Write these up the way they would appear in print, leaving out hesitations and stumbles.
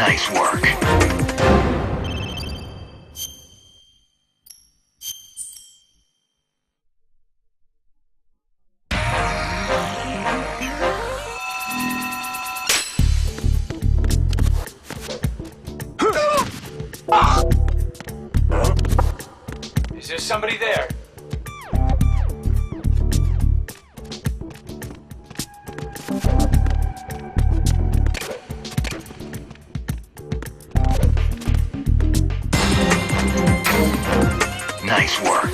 Nice work. Is there somebody there? Nice work.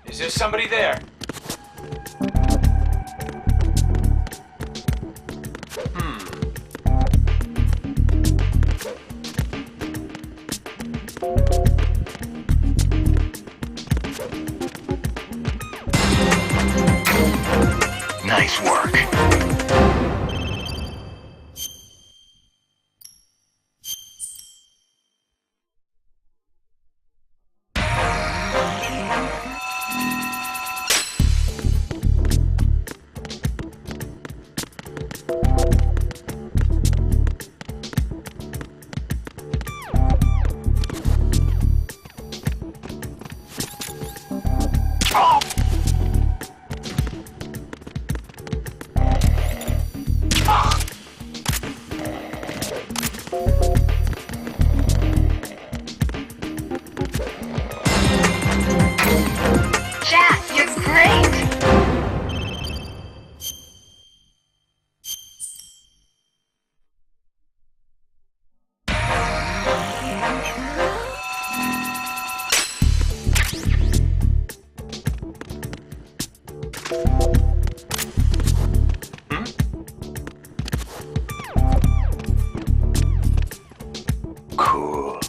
Is there somebody there? Nice work. Cool.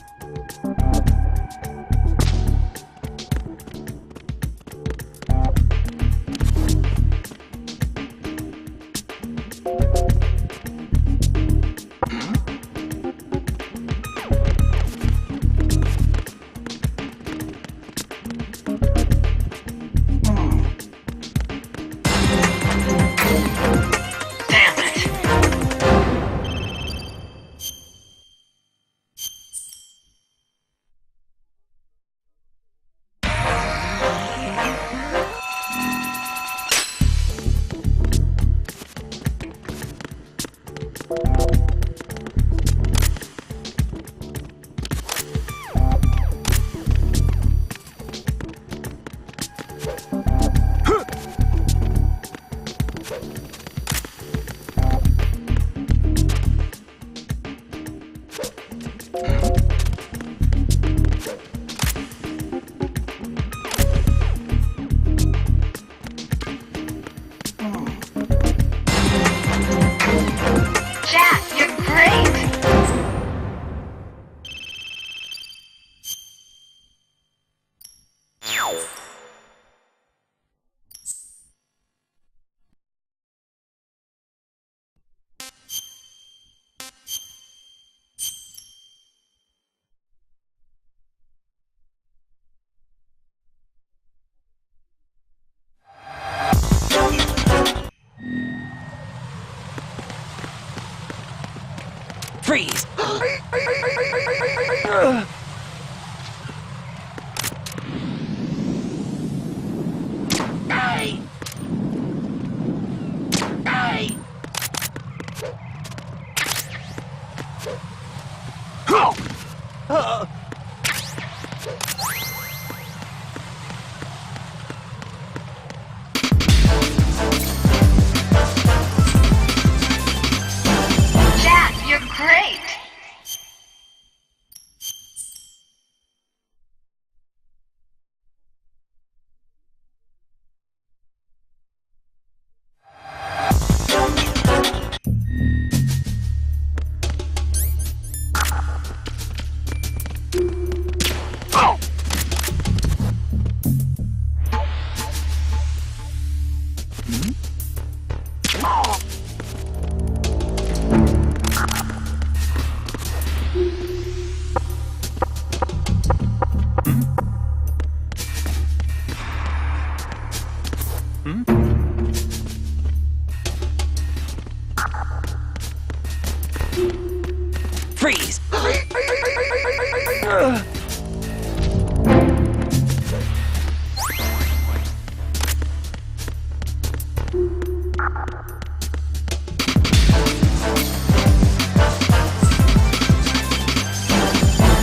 Freeze!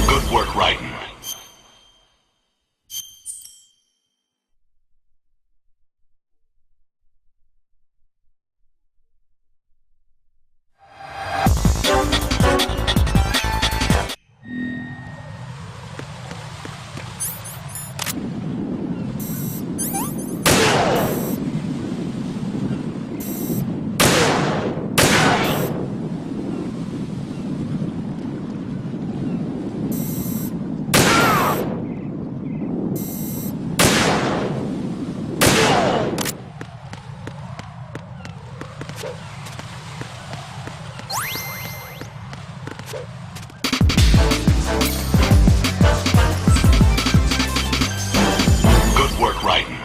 Good work, Raiden. Good work, Raiden.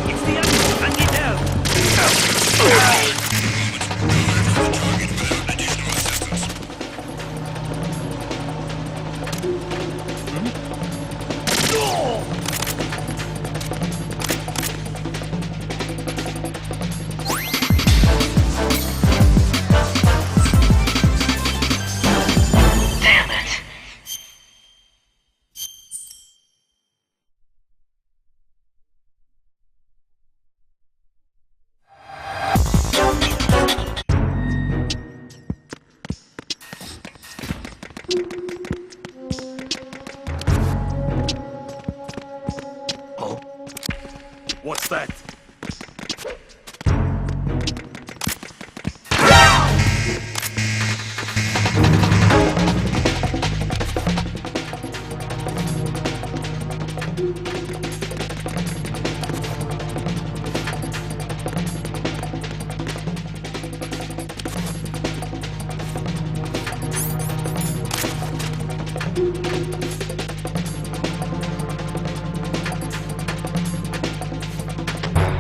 It's the animal! And get down! Damn it. What's that?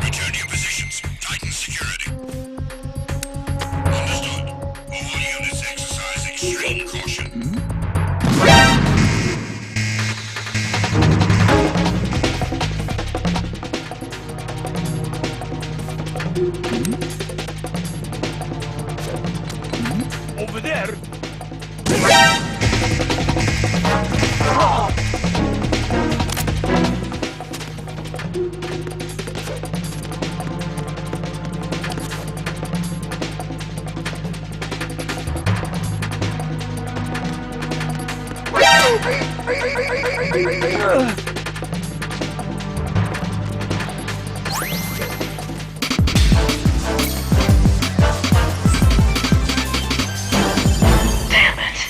Return to your positions. Tighten security. Understood. All units exercise extreme caution. Over there? Damn it.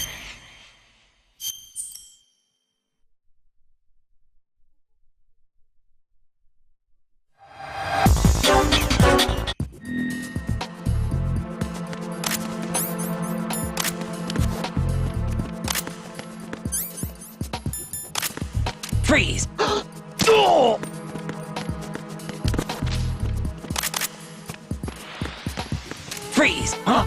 Freeze! Freeze! Huh?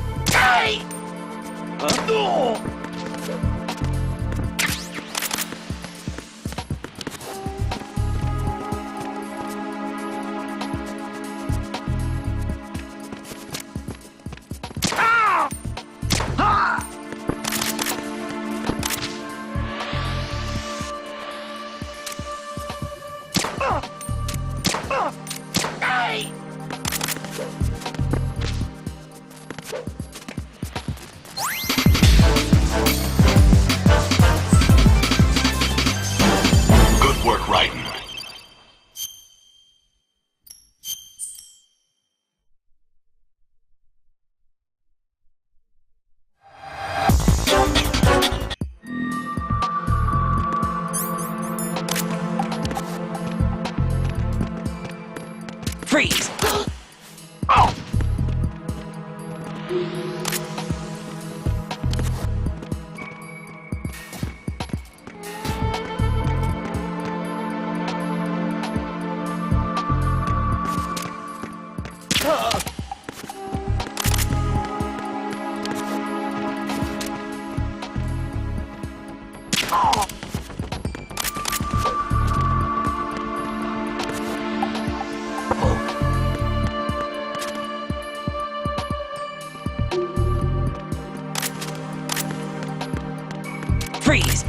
Freeze! Freeze!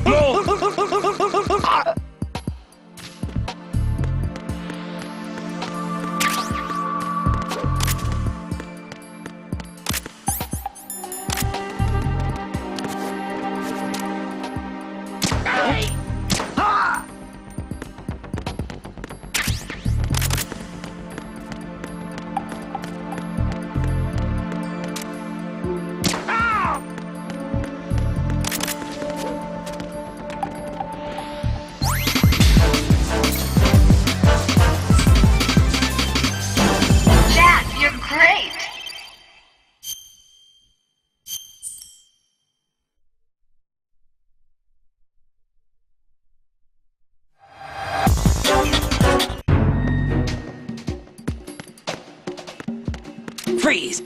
Jack, you're great. Freeze!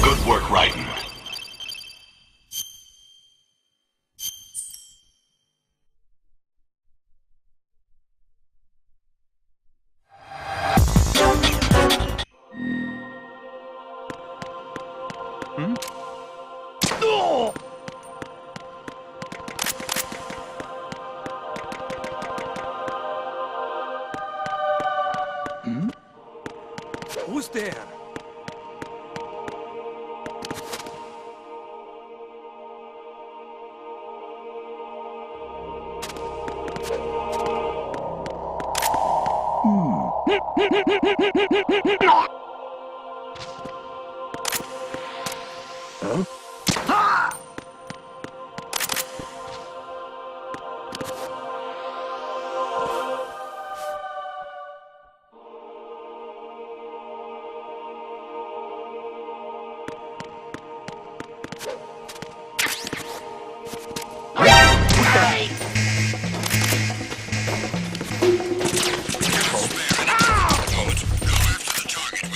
Good work, Raiden. Who's there? Moment. Go after the target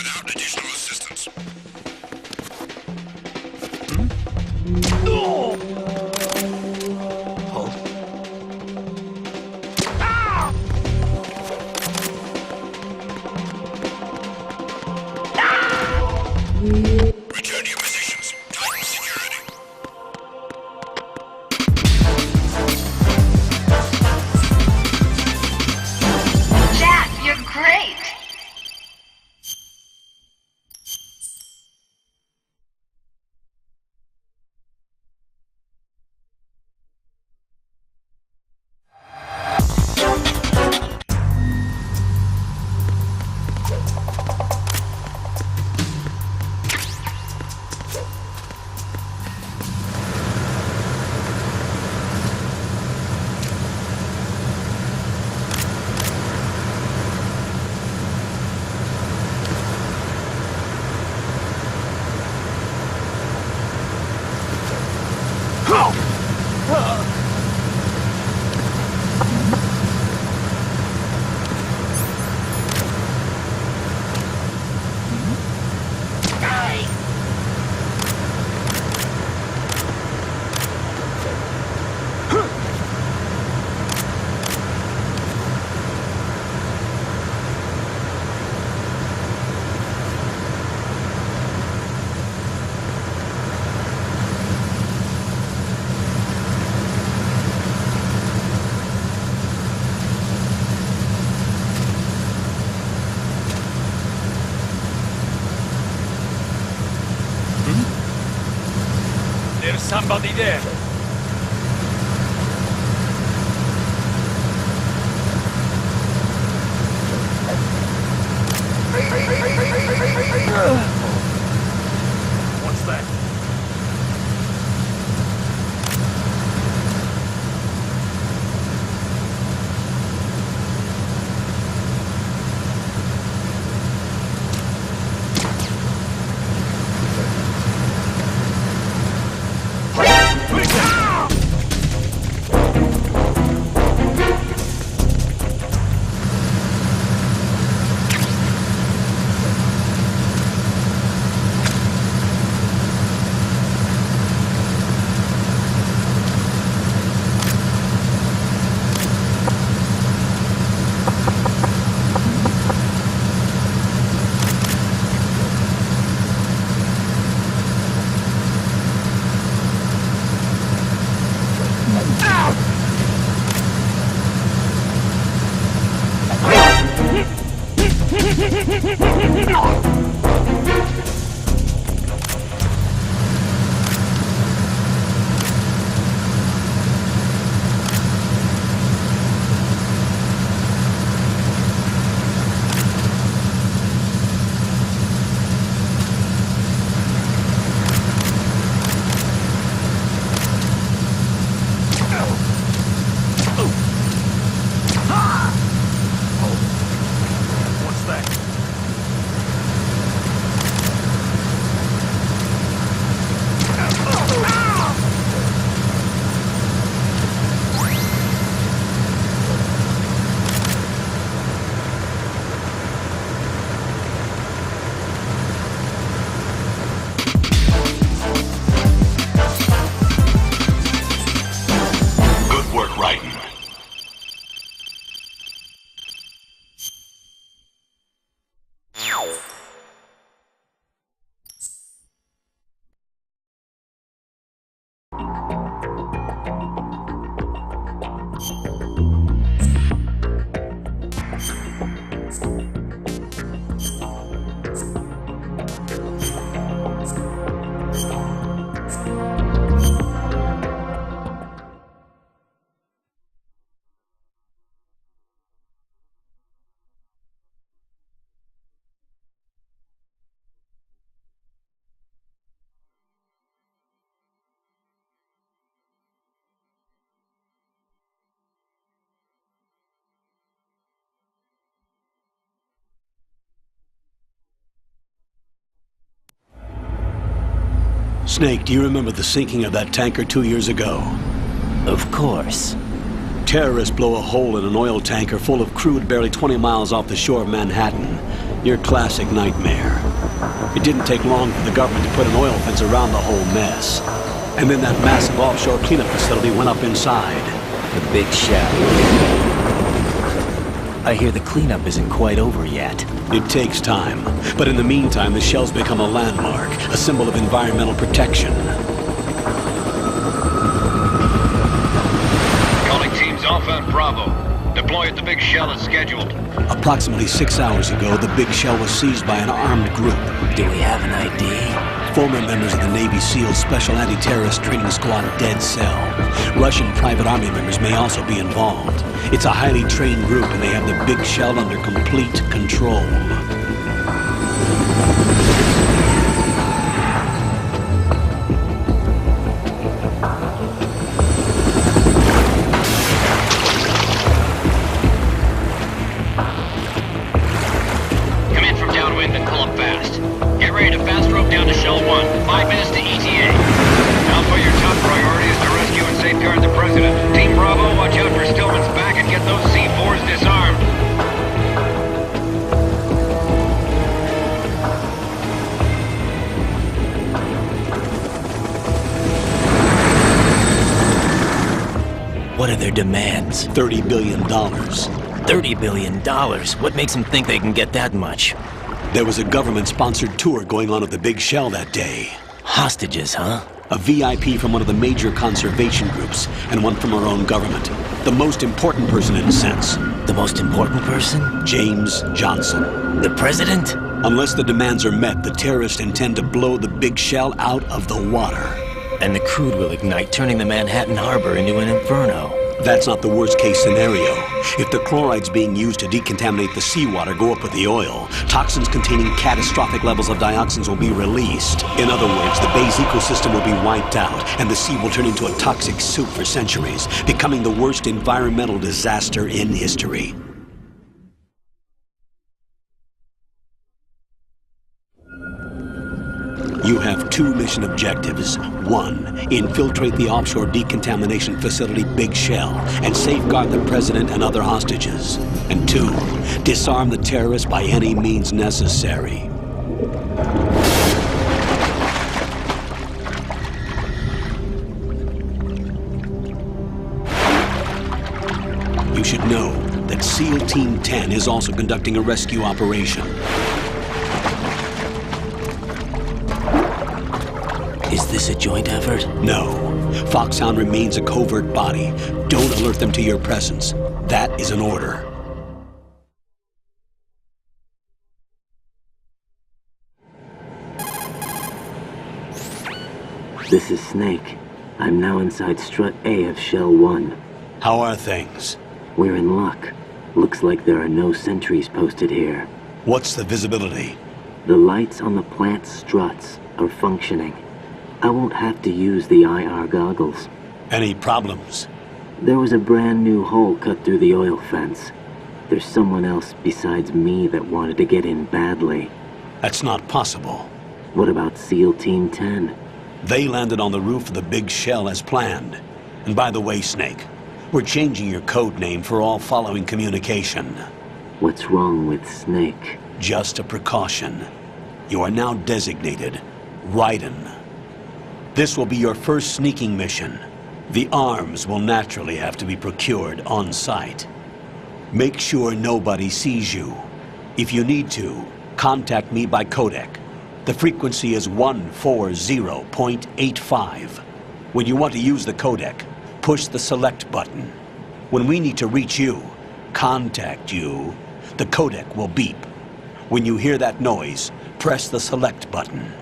somebody there? What's that? What's that? Good work, Raiden. Snake, do you remember the sinking of that tanker 2 years ago? Of course. Terrorists blow a hole in an oil tanker full of crude barely 20 miles off the shore of Manhattan. Your classic nightmare. It didn't take long for the government to put an oil fence around the whole mess. And then that massive offshore cleanup facility went up inside. The big shell. I hear the cleanup isn't quite over yet. It takes time. But in the meantime, the shell's become a landmark, a symbol of environmental protection. Calling teams Alpha and Bravo. Deploy at the big shell as scheduled. Approximately 6 hours ago, the big shell was seized by an armed group. Do we have an ID? Former members of the Navy SEAL Special Anti-Terrorist Training Squad Dead Cell. Russian private army members may also be involved. It's a highly trained group and they have the big shell under complete control. Come in from downwind and pull up fast. Get ready to fast rope down to Shell 1. 5 minutes to ETA. Alpha, your top priority is to rescue and safeguard the President. Team Bravo, watch out for Stillman's back and get those C4s disarmed. What are their demands? $30 billion. $30 billion? What makes them think they can get that much? There was a government-sponsored tour going on at the big shell that day. Hostages, huh? A VIP from one of the major conservation groups, and one from our own government. The most important person in a sense. The most important person? James Johnson. The president? Unless the demands are met, the terrorists intend to blow the big shell out of the water. And the crude will ignite, turning the Manhattan Harbor into an inferno. That's not the worst-case scenario. If the chlorides being used to decontaminate the seawater go up with the oil, toxins containing catastrophic levels of dioxins will be released. In other words, the bay's ecosystem will be wiped out, and the sea will turn into a toxic soup for centuries, becoming the worst environmental disaster in history. You have two mission objectives. One, infiltrate the offshore decontamination facility Big Shell and safeguard the president and other hostages. And two, disarm the terrorists by any means necessary. You should know that SEAL Team 10 is also conducting a rescue operation. Is this a joint effort? No. Foxhound remains a covert body. Don't alert them to your presence. That is an order. This is Snake. I'm now inside Strut A of Shell 1. How are things? We're in luck. Looks like there are no sentries posted here. What's the visibility? The lights on the plant struts are functioning. I won't have to use the IR goggles. Any problems? There was a brand new hole cut through the oil fence. There's someone else besides me that wanted to get in badly. That's not possible. What about SEAL Team 10? They landed on the roof of the Big Shell as planned. And by the way, Snake, we're changing your code name for all following communication. What's wrong with Snake? Just a precaution. You are now designated Raiden. This will be your first sneaking mission. The arms will naturally have to be procured on site. Make sure nobody sees you. If you need to, contact me by codec. The frequency is 140.85. When you want to use the codec, push the select button. When we need to reach you, contact you, the codec will beep. When you hear that noise, press the select button.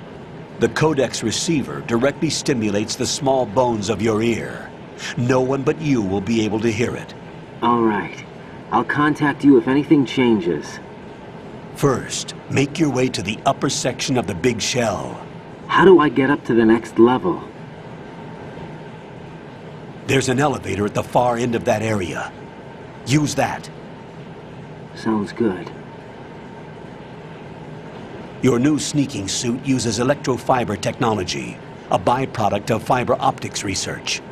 The codec's receiver directly stimulates the small bones of your ear. No one but you will be able to hear it. All right. I'll contact you if anything changes. First, make your way to the upper section of the Big Shell. How do I get up to the next level? There's an elevator at the far end of that area. Use that. Sounds good. Your new sneaking suit uses electrofiber technology, a byproduct of fiber optics research.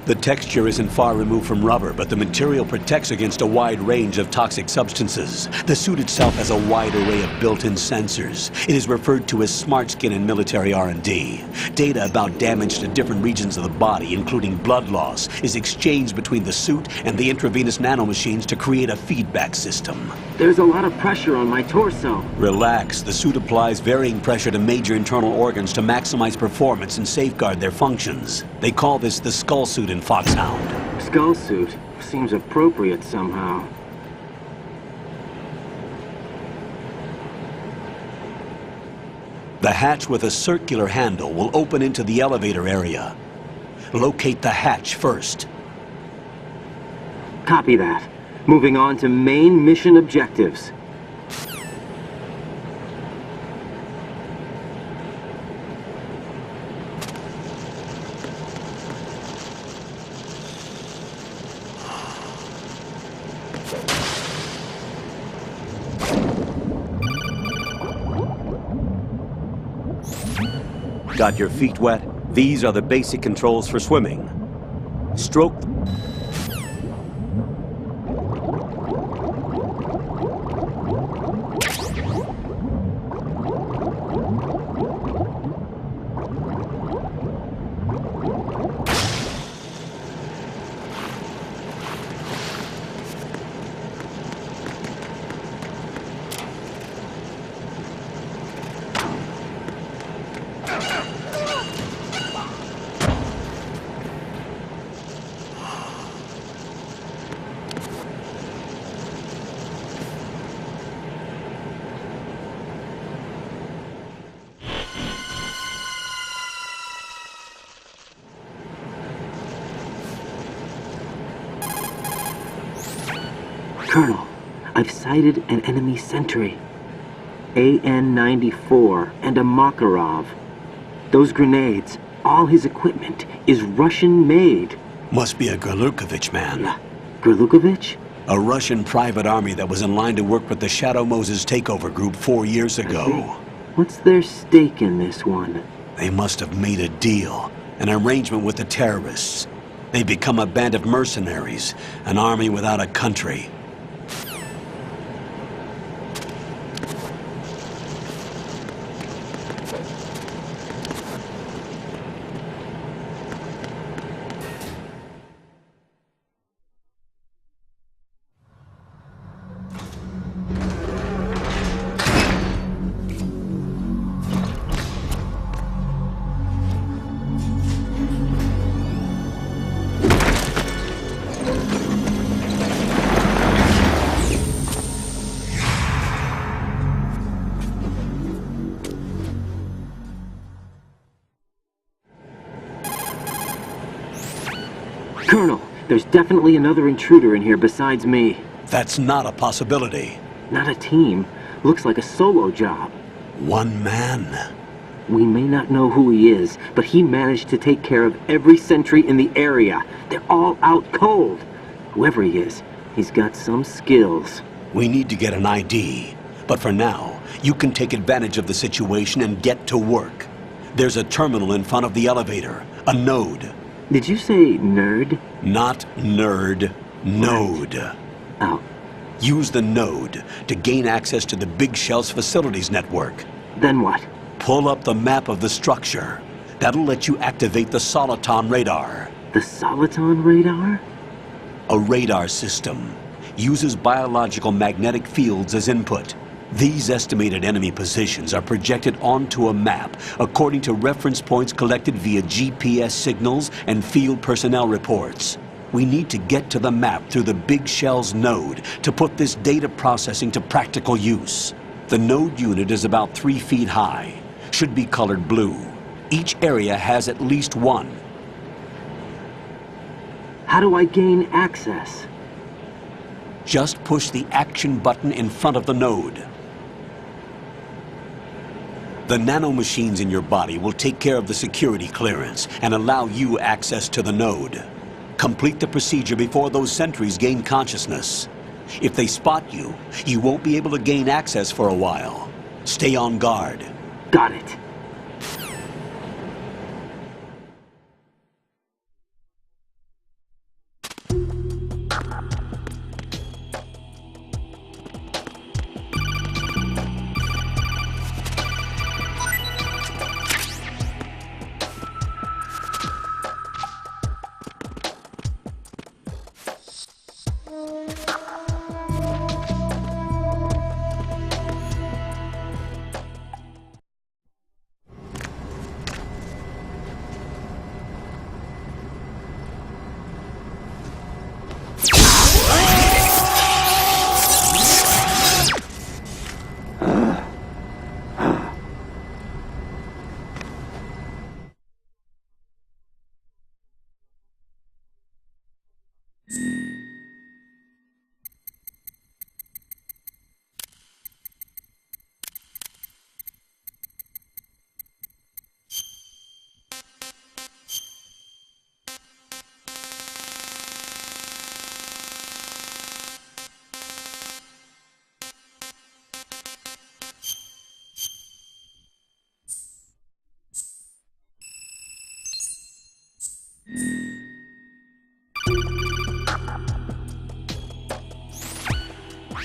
The texture isn't far removed from rubber, but the material protects against a wide range of toxic substances. The suit itself has a wide array of built-in sensors. It is referred to as smart skin in military R&D. Data about damage to different regions of the body, including blood loss, is exchanged between the suit and the intravenous nanomachines to create a feedback system. There's a lot of pressure on my torso. Relax. The suit applies varying pressure to major internal organs to maximize performance and safeguard their functions. They call this the skull suit in Foxhound. Skull suit seems appropriate somehow. The hatch with a circular handle will open into the elevator area. Locate the hatch first. Copy that. Moving on to main mission objectives. Got your feet wet? These are the basic controls for swimming. Stroke. Colonel, I've sighted an enemy sentry. AN-94 and a Makarov. Those grenades, all his equipment, is Russian-made. Must be a Gerlukovich man. Gerlukovich? A Russian private army that was in line to work with the Shadow Moses takeover group 4 years ago. What's their stake in this one? They must have made a deal, an arrangement with the terrorists. They become a band of mercenaries, an army without a country. Colonel, there's definitely another intruder in here besides me. That's not a possibility. Not a team. Looks like a solo job. One man. We may not know who he is, but he managed to take care of every sentry in the area. They're all out cold. Whoever he is, he's got some skills. We need to get an ID. But for now, you can take advantage of the situation and get to work. There's a terminal in front of the elevator. A node. Did you say nerd? Not nerd. Node. Oh. Use the node to gain access to the Big Shell's facilities network. Then what? Pull up the map of the structure. That'll let you activate the Soliton radar. The Soliton radar? A radar system. Uses biological magnetic fields as input. These estimated enemy positions are projected onto a map according to reference points collected via GPS signals and field personnel reports. We need to get to the map through the Big Shell's node to put this data processing to practical use. The node unit is about 3 feet high. Should be colored blue. Each area has at least one. How do I gain access? Just push the action button in front of the node. The nanomachines in your body will take care of the security clearance and allow you access to the node. Complete the procedure before those sentries gain consciousness. If they spot you, you won't be able to gain access for a while. Stay on guard. Got it.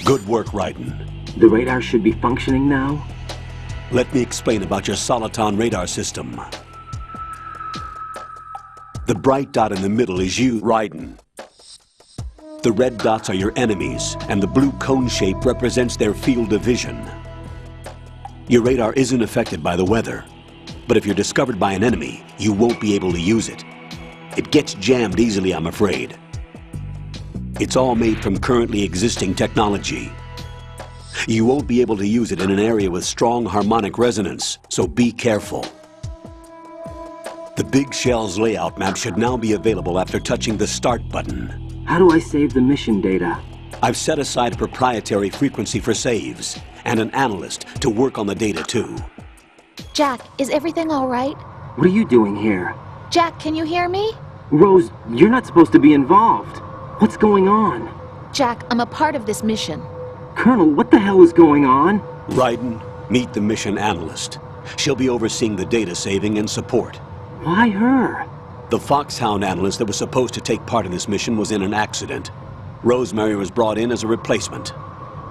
Good work, Raiden. The radar should be functioning now? Let me explain about your Soliton radar system. The bright dot in the middle is you, Raiden. The red dots are your enemies, and the blue cone shape represents their field of vision. Your radar isn't affected by the weather, but if you're discovered by an enemy, you won't be able to use it. It gets jammed easily, I'm afraid. It's all made from currently existing technology. You won't be able to use it in an area with strong harmonic resonance, so be careful. The Big Shell's layout map should now be available after touching the Start button. How do I save the mission data? I've set aside a proprietary frequency for saves, and an analyst to work on the data too. Jack, is everything all right? What are you doing here? Jack, can you hear me? Rose, you're not supposed to be involved. What's going on? Jack, I'm a part of this mission. Colonel, what the hell is going on? Raiden, meet the mission analyst. She'll be overseeing the data saving and support. Why her? The Foxhound analyst that was supposed to take part in this mission was in an accident. Rosemary was brought in as a replacement.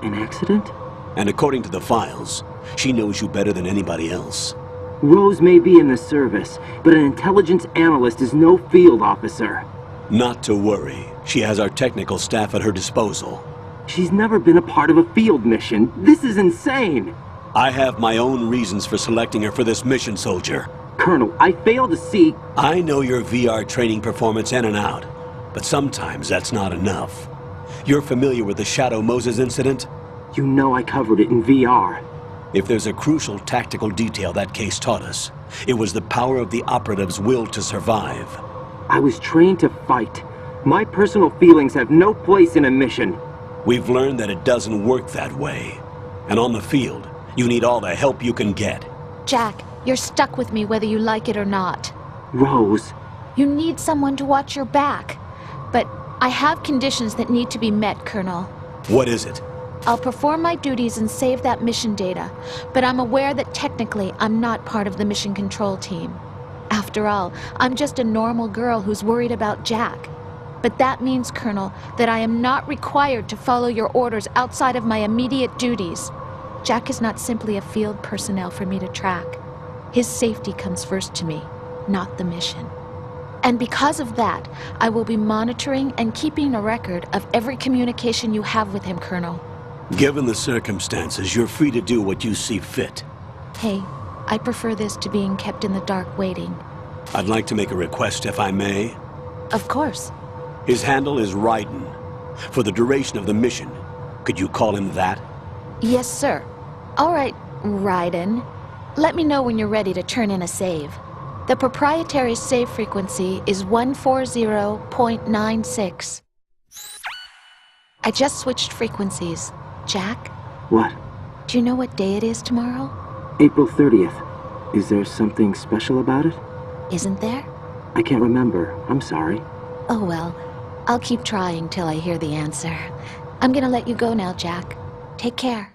An accident? And according to the files, she knows you better than anybody else. Rose may be in the service, but an intelligence analyst is no field officer. Not to worry. She has our technical staff at her disposal. She's never been a part of a field mission. This is insane! I have my own reasons for selecting her for this mission, soldier. Colonel, I fail to see... I know your VR training performance in and out, but sometimes that's not enough. You're familiar with the Shadow Moses incident? You know I covered it in VR. If there's a crucial tactical detail that case taught us, it was the power of the operative's will to survive. I was trained to fight. My personal feelings have no place in a mission. We've learned that it doesn't work that way. And on the field, you need all the help you can get. Jack, you're stuck with me whether you like it or not. Rose. You need someone to watch your back. But I have conditions that need to be met, Colonel. What is it? I'll perform my duties and save that mission data, but I'm aware that technically I'm not part of the mission control team. After all, I'm just a normal girl who's worried about Jack. But that means, Colonel, that I am not required to follow your orders outside of my immediate duties. Jack is not simply a field personnel for me to track. His safety comes first to me, not the mission. And because of that, I will be monitoring and keeping a record of every communication you have with him, Colonel. Given the circumstances, you're free to do what you see fit. Hey, I prefer this to being kept in the dark waiting. I'd like to make a request, if I may. Of course. His handle is Raiden. For the duration of the mission, could you call him that? Yes, sir. All right, Raiden. Let me know when you're ready to turn in a save. The proprietary save frequency is 140.96. I just switched frequencies. Jack? What? Do you know what day it is tomorrow? April 30th. Is there something special about it? Isn't there? I can't remember. I'm sorry. Oh well, I'll keep trying till I hear the answer. I'm gonna let you go now, Jack. Take care.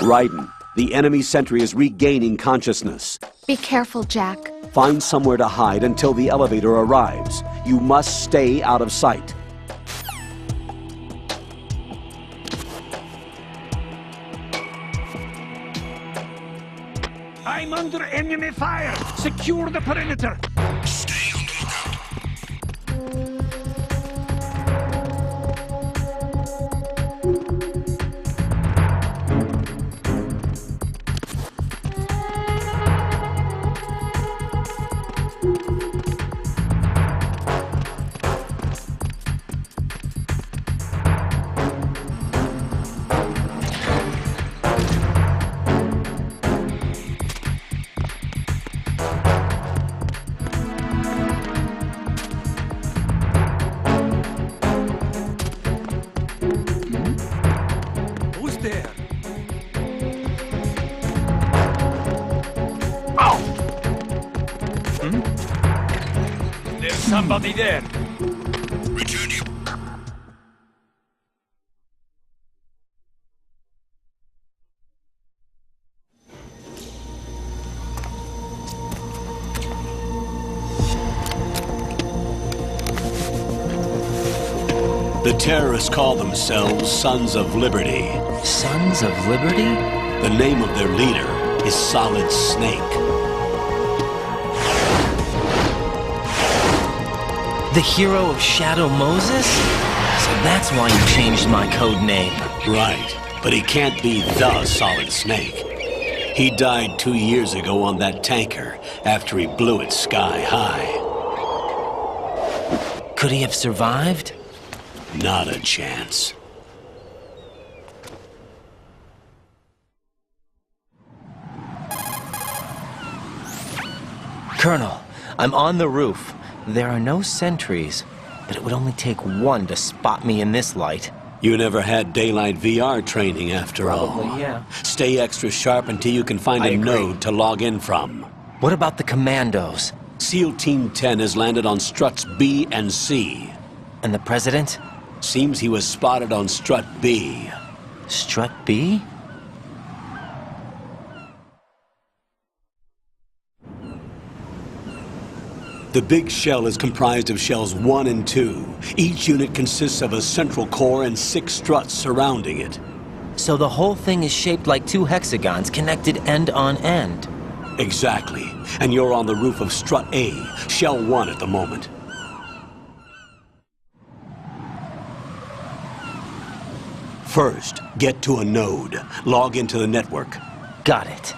Raiden, the enemy sentry is regaining consciousness. Be careful, Jack. Find somewhere to hide until the elevator arrives. You must stay out of sight. I'm under enemy fire! Secure the perimeter! Stay on the lookout. Who's there? There's somebody there. Return you. The terrorists call themselves Sons of Liberty. Sons of Liberty? The name of their leader is Solid Snake. The hero of Shadow Moses? So that's why you changed my code name. Right, but he can't be the Solid Snake. He died 2 years ago on that tanker after he blew it sky high. Could he have survived? Not a chance. Colonel, I'm on the roof. There are no sentries, but it would only take one to spot me in this light. You never had daylight VR training after all. Probably, yeah. Stay extra sharp until you can find I a agree. node to log in from. What about the commandos? SEAL Team 10 has landed on struts B and C. And the president? Seems he was spotted on strut B. Strut B? The big shell is comprised of shells 1 and 2. Each unit consists of a central core and 6 struts surrounding it. So the whole thing is shaped like 2 hexagons connected end on end. Exactly. And you're on the roof of strut A, shell 1 at the moment. First, get to a node. Log into the network. Got it.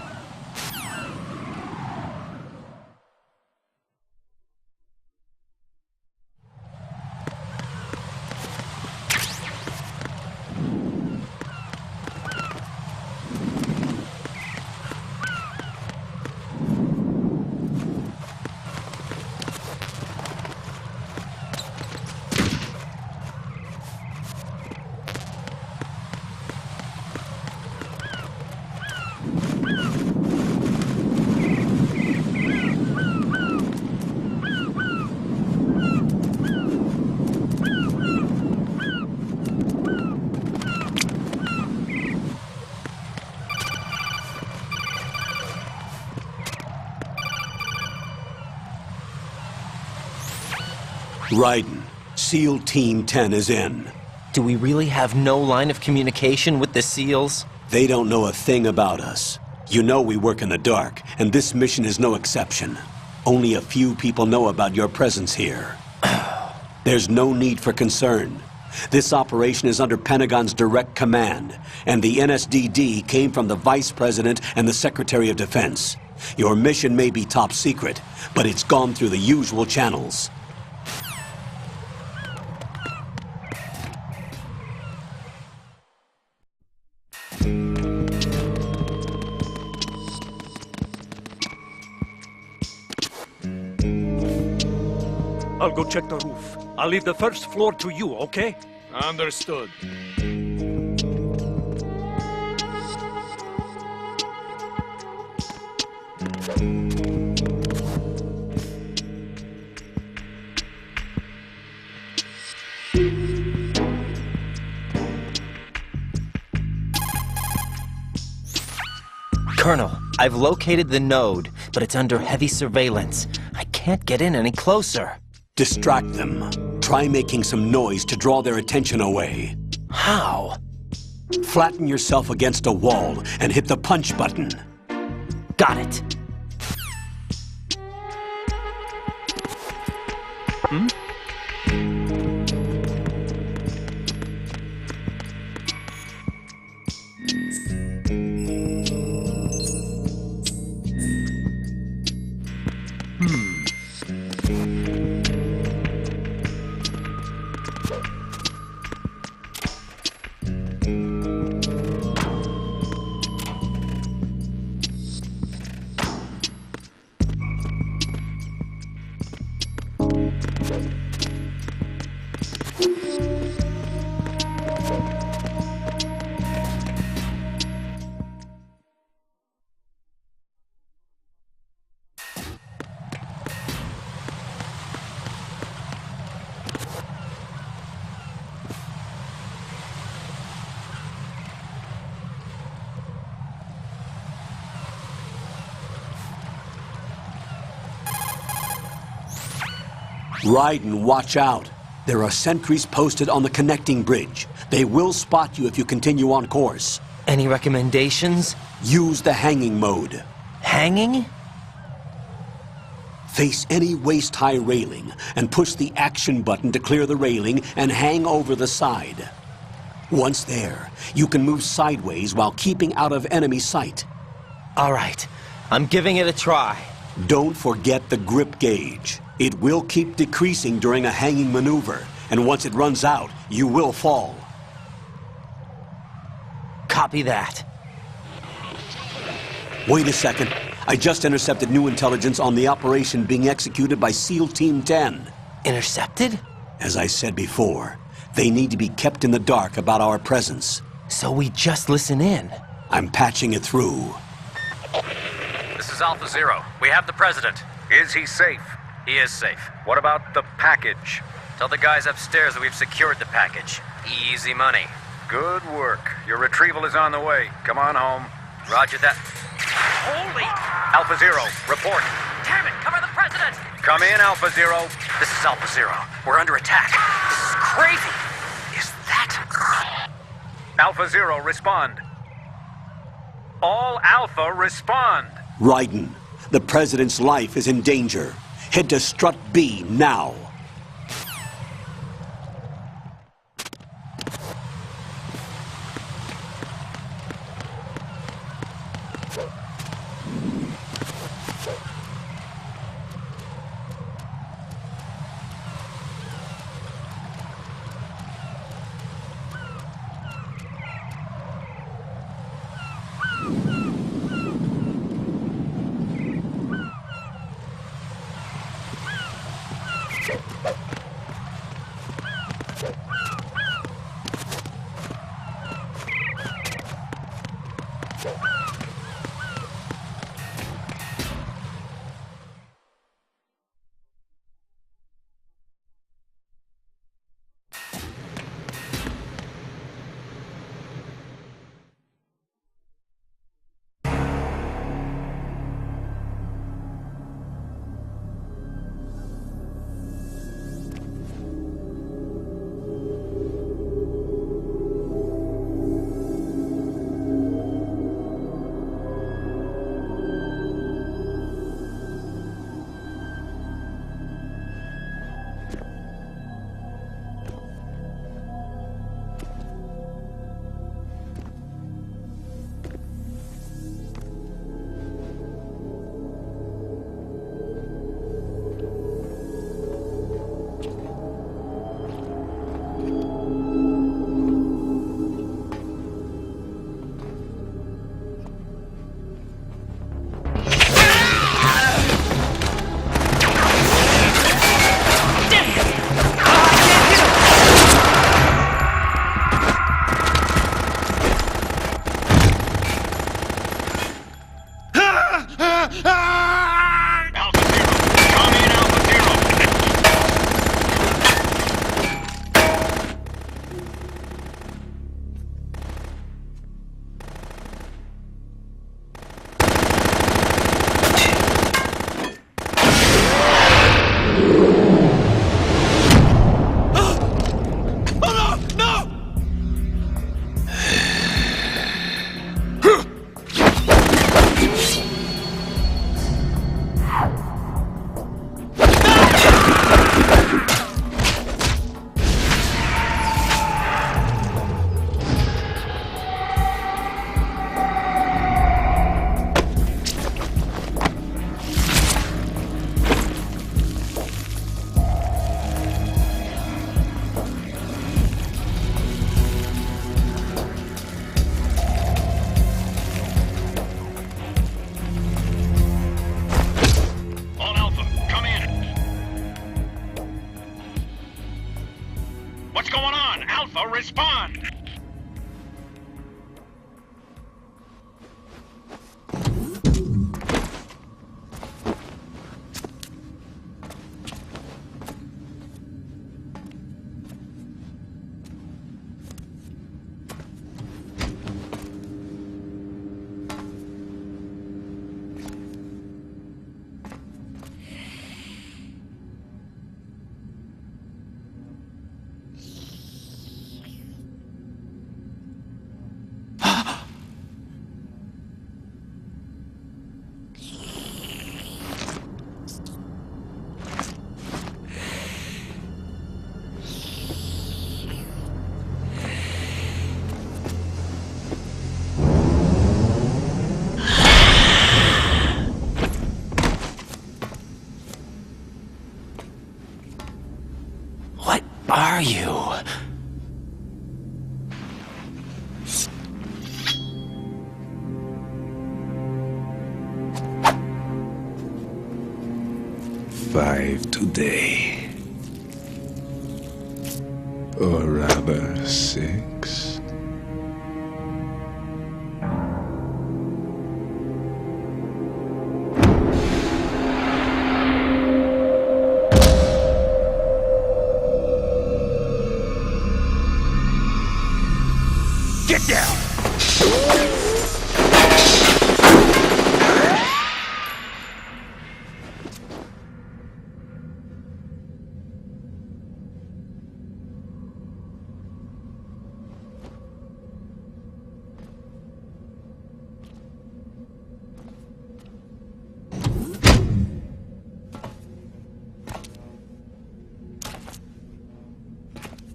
Raiden, SEAL Team 10 is in. Do we really have no line of communication with the SEALs? They don't know a thing about us. You know we work in the dark, and this mission is no exception. Only a few people know about your presence here. There's no need for concern. This operation is under Pentagon's direct command, and the NSDD came from the Vice President and the Secretary of Defense. Your mission may be top secret, but it's gone through the usual channels. I'll go check the roof. I'll leave the first floor to you, okay? Understood. Colonel, I've located the node, but it's under heavy surveillance. I can't get in any closer. Distract them. Try making some noise to draw their attention away. How? Flatten yourself against a wall and hit the punch button. Got it. Raiden, watch out. There are sentries posted on the connecting bridge. They will spot you if you continue on course. Any recommendations? Use the hanging mode. Hanging? Face any waist-high railing and push the action button to clear the railing and hang over the side. Once there, you can move sideways while keeping out of enemy sight. All right, I'm giving it a try. Don't forget the grip gauge. It will keep decreasing during a hanging maneuver, and once it runs out, you will fall. Copy that. Wait a second. I just intercepted new intelligence on the operation being executed by SEAL Team 10. Intercepted? As I said before, they need to be kept in the dark about our presence. So we just listen in. I'm patching it through. This is Alpha Zero. We have the president. Is he safe? He is safe. What about the package? Tell the guys upstairs that we've secured the package. Easy money. Good work. Your retrieval is on the way. Come on home. Roger that. Holy! Alpha Zero, report. Damn it, cover the president! Come in, Alpha Zero. This is Alpha Zero. We're under attack. This is crazy. Is that... Alpha Zero, respond. All Alpha, respond. Raiden, the President's life is in danger. Head to Strut B now. Respond! Are you? 5 today. Or rather, 6. Get down!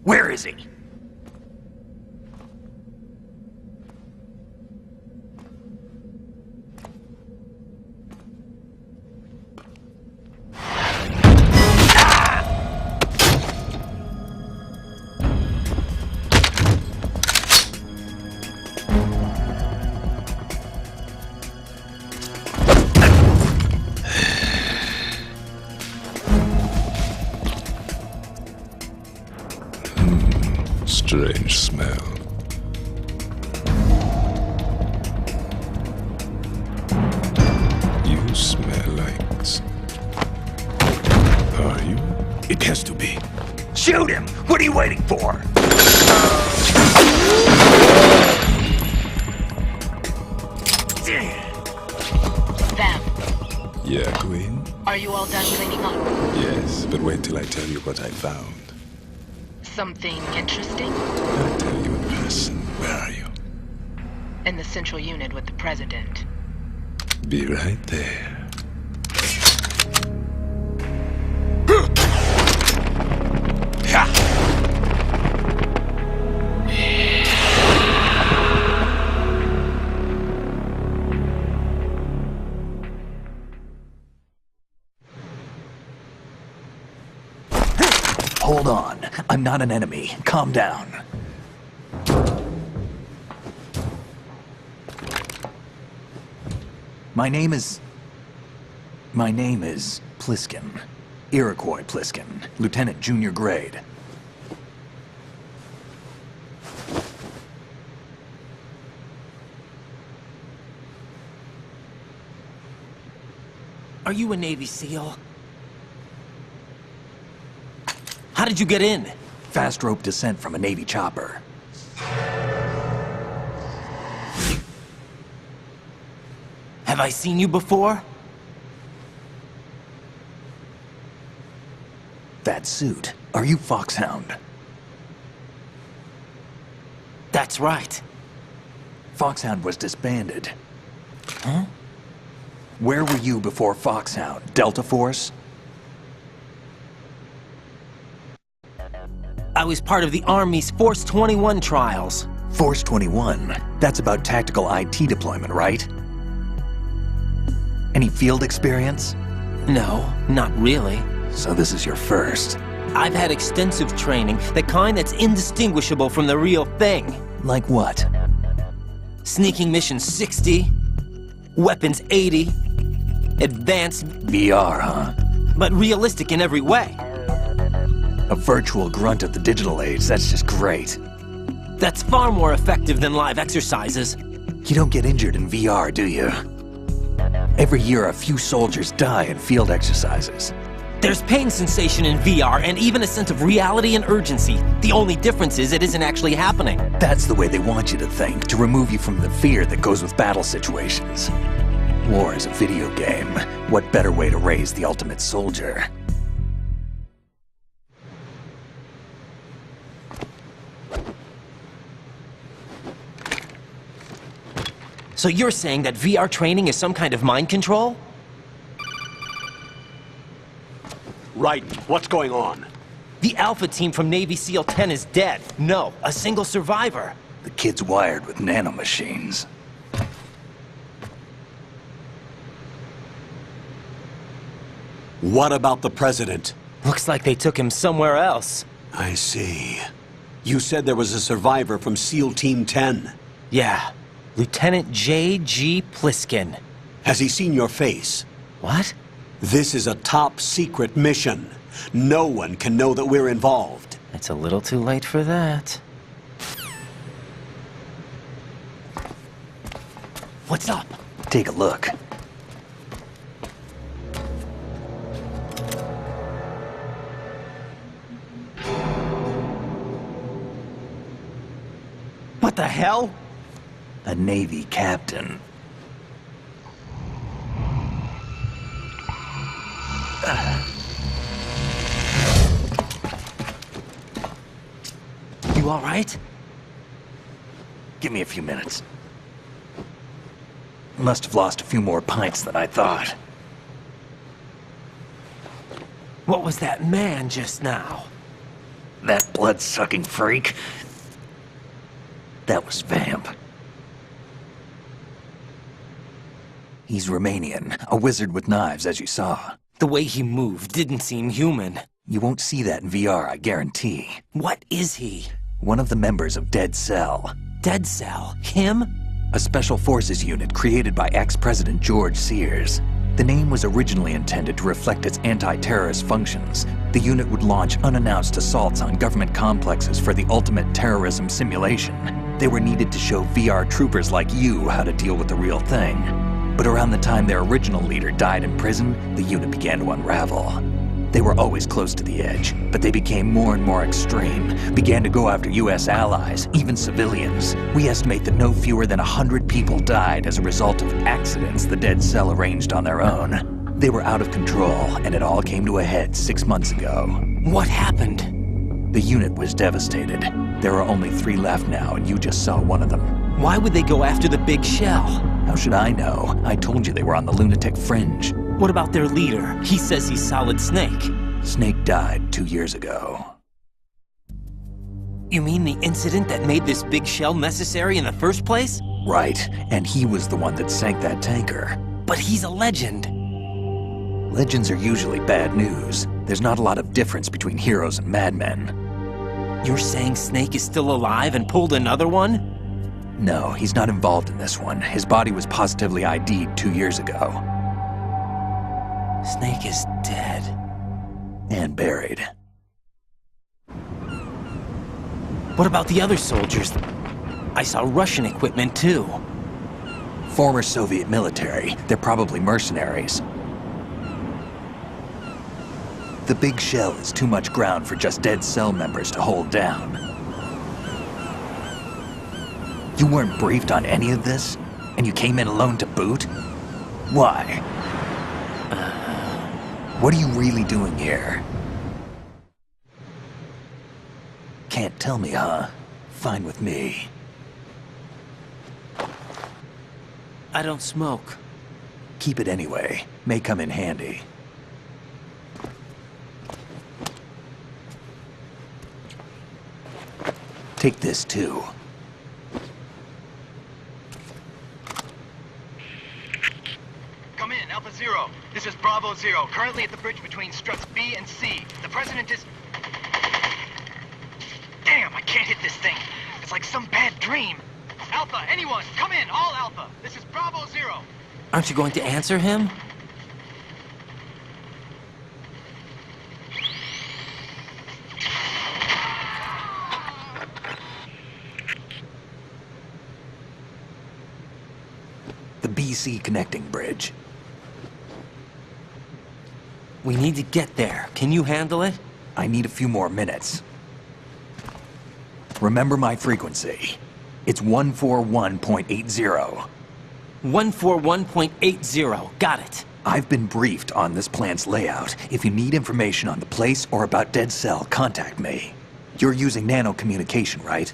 Where is he? Strange smell. You smell like... Are you? It has to be. Shoot him! What are you waiting for? Vam, Yeah, Queen? are you all done cleaning up? Yes, but wait till I tell you what I found. Something interesting? I'll tell you in person. Where are you? In the central unit with the president. Be right there. Hold on. I'm not an enemy. Calm down. My name is Pliskin. Iroquois Pliskin. Lieutenant Junior Grade. Are you a Navy SEAL? How did you get in? Fast rope descent from a Navy chopper. Have I seen you before? That suit. Are you Foxhound? That's right. Foxhound was disbanded. Huh? Where were you before Foxhound? Delta Force? I was part of the Army's Force 21 trials. Force 21? That's about tactical IT deployment, right? Any field experience? No, not really. So this is your first. I've had extensive training, the kind that's indistinguishable from the real thing. Like what? Sneaking mission 60, weapons 80, advanced... VR, huh? But realistic in every way. A virtual grunt of the digital age, that's just great. That's far more effective than live exercises. You don't get injured in VR, do you? Every year, a few soldiers die in field exercises. There's pain sensation in VR and even a sense of reality and urgency. The only difference is it isn't actually happening. That's the way they want you to think, to remove you from the fear that goes with battle situations. War is a video game. What better way to raise the ultimate soldier? So you're saying that VR training is some kind of mind control? Right. What's going on? The Alpha team from Navy SEAL 10 is dead. No, a single survivor. The kid's wired with nanomachines. What about the president? Looks like they took him somewhere else. I see. You said there was a survivor from SEAL Team 10. Yeah. Lieutenant J.G. Pliskin. Has he seen your face? What? This is a top secret mission. No one can know that we're involved. It's a little too late for that. What's up? Take a look. What the hell? A Navy captain. You all right? Give me a few minutes. Must have lost a few more pints than I thought. What was that man just now? That blood-sucking freak? That was Vamp. He's Romanian, a wizard with knives, as you saw. The way he moved didn't seem human. You won't see that in VR, I guarantee. What is he? One of the members of Dead Cell. Dead Cell? Him? A special forces unit created by ex-President George Sears. The name was originally intended to reflect its anti-terrorist functions. The unit would launch unannounced assaults on government complexes for the ultimate terrorism simulation. They were needed to show VR troopers like you how to deal with the real thing. But around the time their original leader died in prison, the unit began to unravel. They were always close to the edge, but they became more and more extreme, began to go after U.S. allies, even civilians. We estimate that no fewer than 100 people died as a result of accidents the Dead Cell arranged on their own. They were out of control, and it all came to a head 6 months ago. What happened? The unit was devastated. There are only 3 left now, and you just saw one of them. Why would they go after the big shell? How should I know? I told you they were on the lunatic fringe. What about their leader? He says he's Solid Snake. Snake died 2 years ago. You mean the incident that made this big shell necessary in the first place? Right, and he was the one that sank that tanker. But he's a legend. Legends are usually bad news. There's not a lot of difference between heroes and madmen. You're saying Snake is still alive and pulled another one? No, he's not involved in this one. His body was positively ID'd 2 years ago. Snake is dead. And buried. What about the other soldiers? I saw Russian equipment too. Former Soviet military. They're probably mercenaries. The big shell is too much ground for just Dead Cell members to hold down. You weren't briefed on any of this? And you came in alone to boot? Why? What are you really doing here? Can't tell me, huh? Fine with me. I don't smoke. Keep it anyway. May come in handy. Take this too. Come in, Alpha Zero. This is Bravo Zero, currently at the bridge between struts B and C. The President is... Damn, I can't hit this thing. It's like some bad dream. Alpha, anyone, come in, all Alpha. This is Bravo Zero. Aren't you going to answer him? The BC connecting bridge. We need to get there. Can you handle it? I need a few more minutes. Remember my frequency. It's 141.80. 141.80. Got it. I've been briefed on this plant's layout. If you need information on the place or about Dead Cell, contact me. You're using nano communication, right?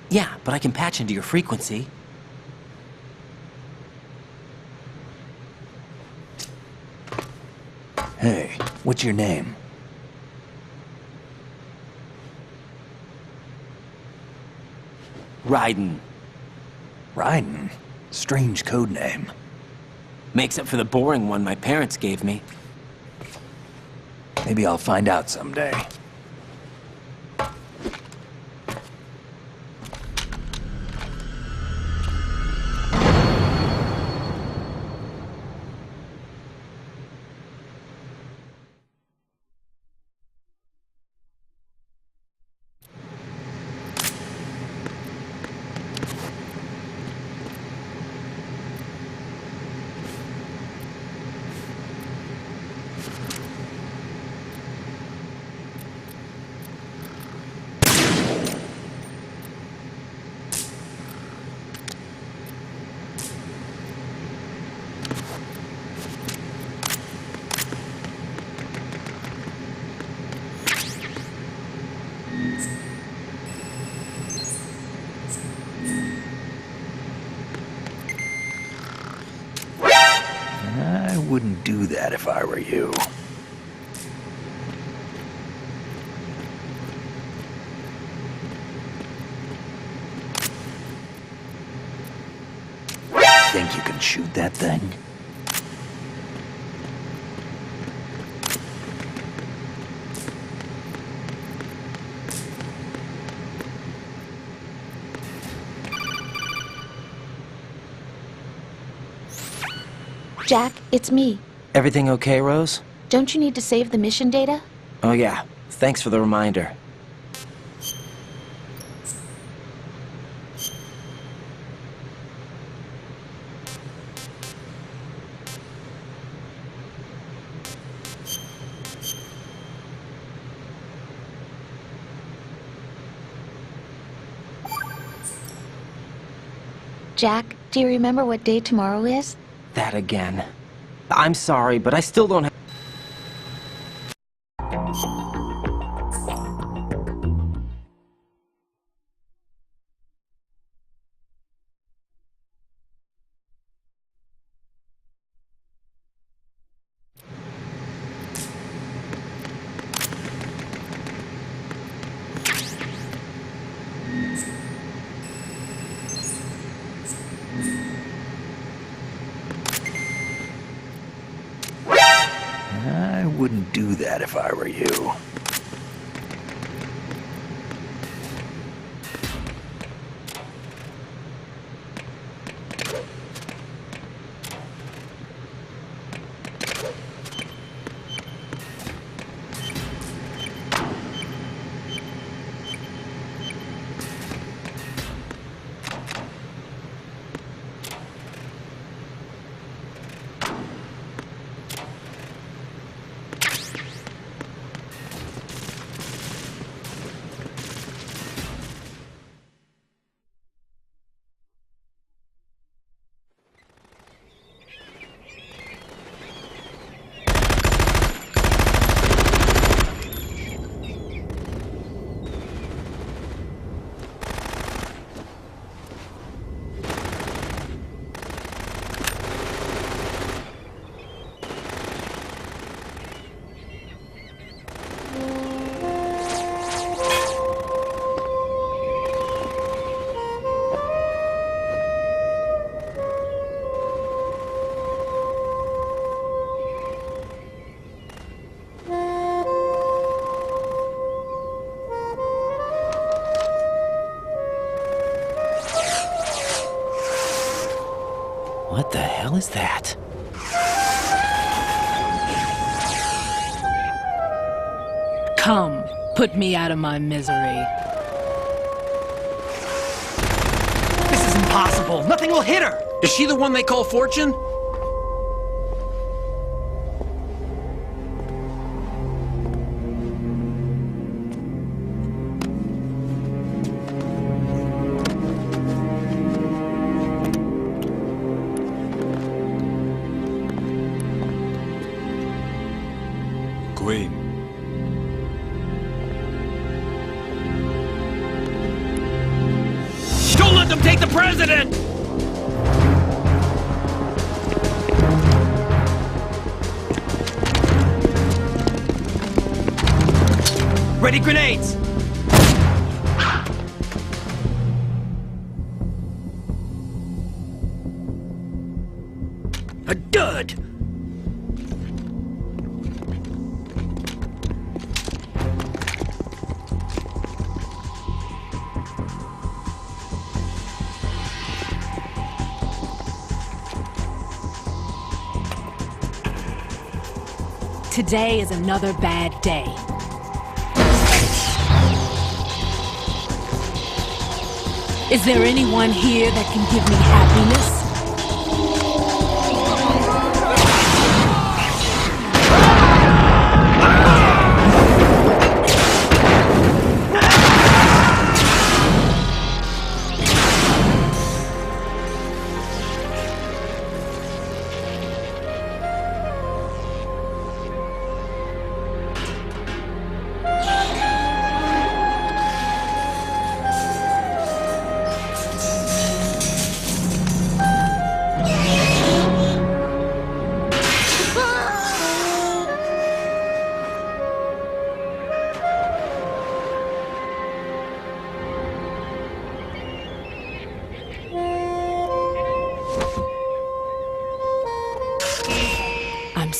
Yeah, but I can patch into your frequency. Hey, what's your name? Raiden. Raiden? Strange code name. Makes up for the boring one my parents gave me. Maybe I'll find out someday. wouldn't do that if I were you. Think you can shoot that thing? Jack, it's me. Everything okay, Rose? Don't you need to save the mission data? Oh yeah, thanks for the reminder. Jack, do you remember what day tomorrow is? That again. I'm sorry, but I still don't have... I wouldn't do that if I were you. What the hell is that? Come, put me out of my misery. This is impossible. Nothing will hit her. Is she the one they call Fortune? Queen. Don't let them take the president! Ready grenades! A dud! Today is another bad day. Is there anyone here that can give me happiness?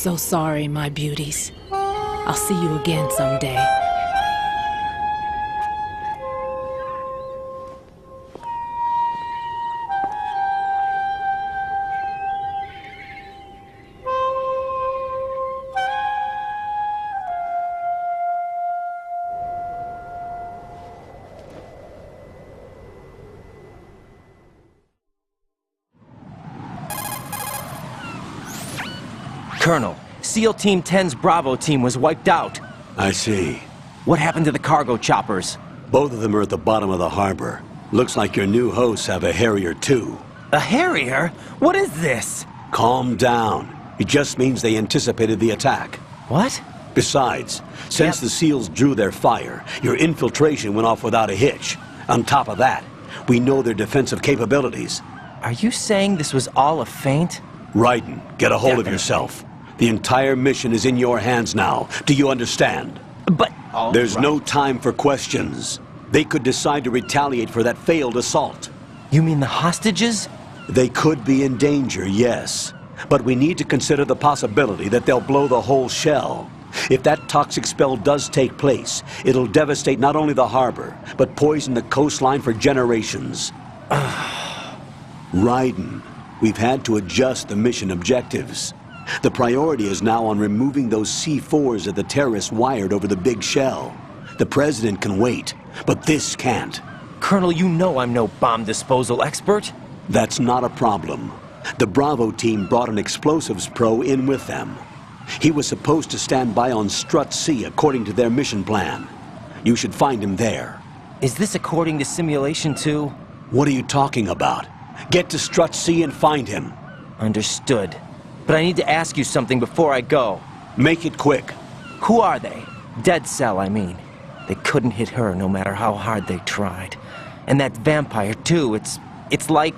so sorry, my beauties. I'll see you again someday. Colonel, SEAL Team 10's Bravo team was wiped out. I see. What happened to the cargo choppers? Both of them are at the bottom of the harbor. Looks like your new hosts have a Harrier too. A Harrier? What is this? Calm down. It just means they anticipated the attack. What? Besides, since the SEALs drew their fire, your infiltration went off without a hitch. On top of that, we know their defensive capabilities. Are you saying this was all a feint? Raiden, get a hold of yourself. The entire mission is in your hands now. Do you understand? But... There's no time for questions. They could decide to retaliate for that failed assault. You mean the hostages? They could be in danger, yes. But we need to consider the possibility that they'll blow the whole shell. If that toxic spell does take place, it'll devastate not only the harbor, but poison the coastline for generations. Raiden, we've had to adjust the mission objectives. The priority is now on removing those C4s that the terrorists wired over the big shell. The President can wait, but this can't. Colonel, you know I'm no bomb disposal expert. That's not a problem. The Bravo team brought an explosives pro in with them. He was supposed to stand by on Strut C according to their mission plan. You should find him there. Is this according to simulation too? What are you talking about? Get to Strut C and find him. Understood. But I need to ask you something before I go. Make it quick. Who are they? Dead Cell, I mean. They couldn't hit her no matter how hard they tried. And that vampire too, it's like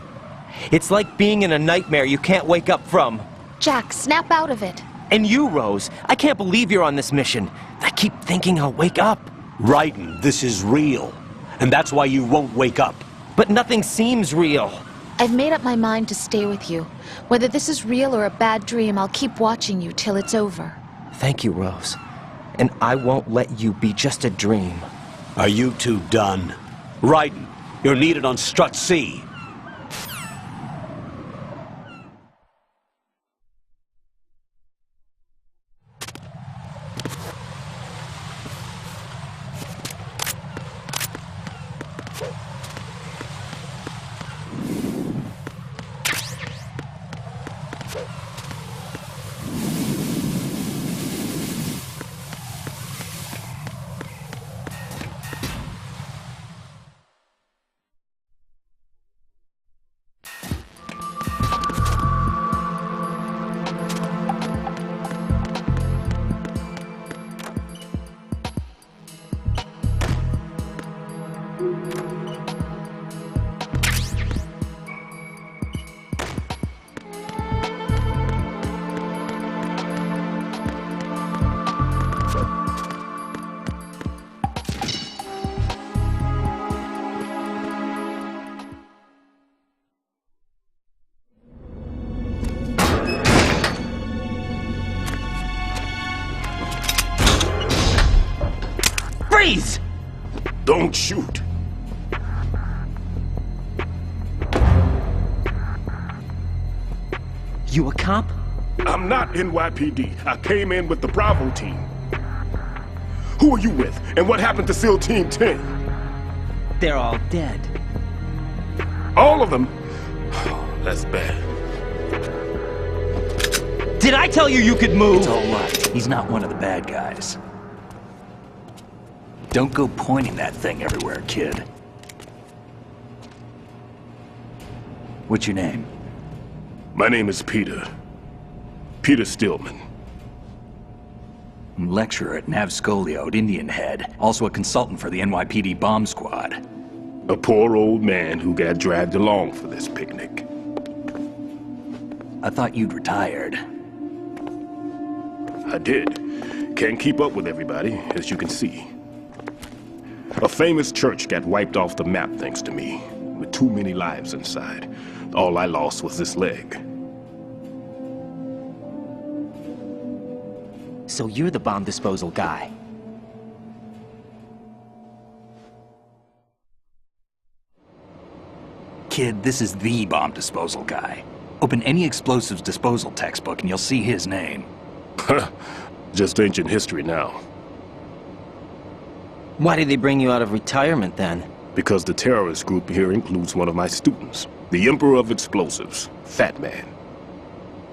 being in a nightmare you can't wake up from. Jack, snap out of it. And you, Rose, I can't believe you're on this mission. I keep thinking I'll wake up. Raiden, this is real. And that's why you won't wake up. But nothing seems real. I've made up my mind to stay with you. Whether this is real or a bad dream, I'll keep watching you till it's over. Thank you, Rose. And I won't let you be just a dream. Are you two done? Raiden, you're needed on Strut C. Freeze! Don't shoot. You a cop? I'm not NYPD. I came in with the Bravo team. Who are you with? And what happened to SEAL Team 10? They're all dead. All of them? Oh, that's bad. Did I tell you you could move? It's all right. He's not one of the bad guys. Don't go pointing that thing everywhere, kid. What's your name? My name is Peter. Peter Stillman. Lecturer at Navscolio at Indian Head. Also a consultant for the NYPD bomb squad. A poor old man who got dragged along for this picnic. I thought you'd retired. I did. Can't keep up with everybody, as you can see. A famous church got wiped off the map thanks to me, with too many lives inside. All I lost was this leg. So you're the bomb disposal guy. Kid, this is the bomb disposal guy. Open any explosives disposal textbook and you'll see his name. Just ancient history now. Why did they bring you out of retirement then? Because the terrorist group here includes one of my students, the Emperor of Explosives, Fat Man.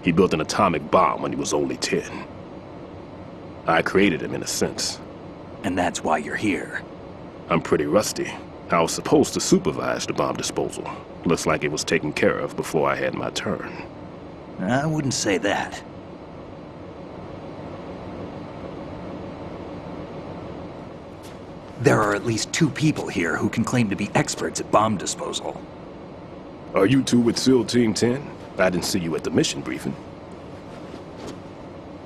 He built an atomic bomb when he was only 10. I created him in a sense. And that's why you're here. I'm pretty rusty. I was supposed to supervise the bomb disposal. Looks like it was taken care of before I had my turn. I wouldn't say that. There are at least 2 people here who can claim to be experts at bomb disposal. Are you 2 with SEAL Team 10? I didn't see you at the mission briefing.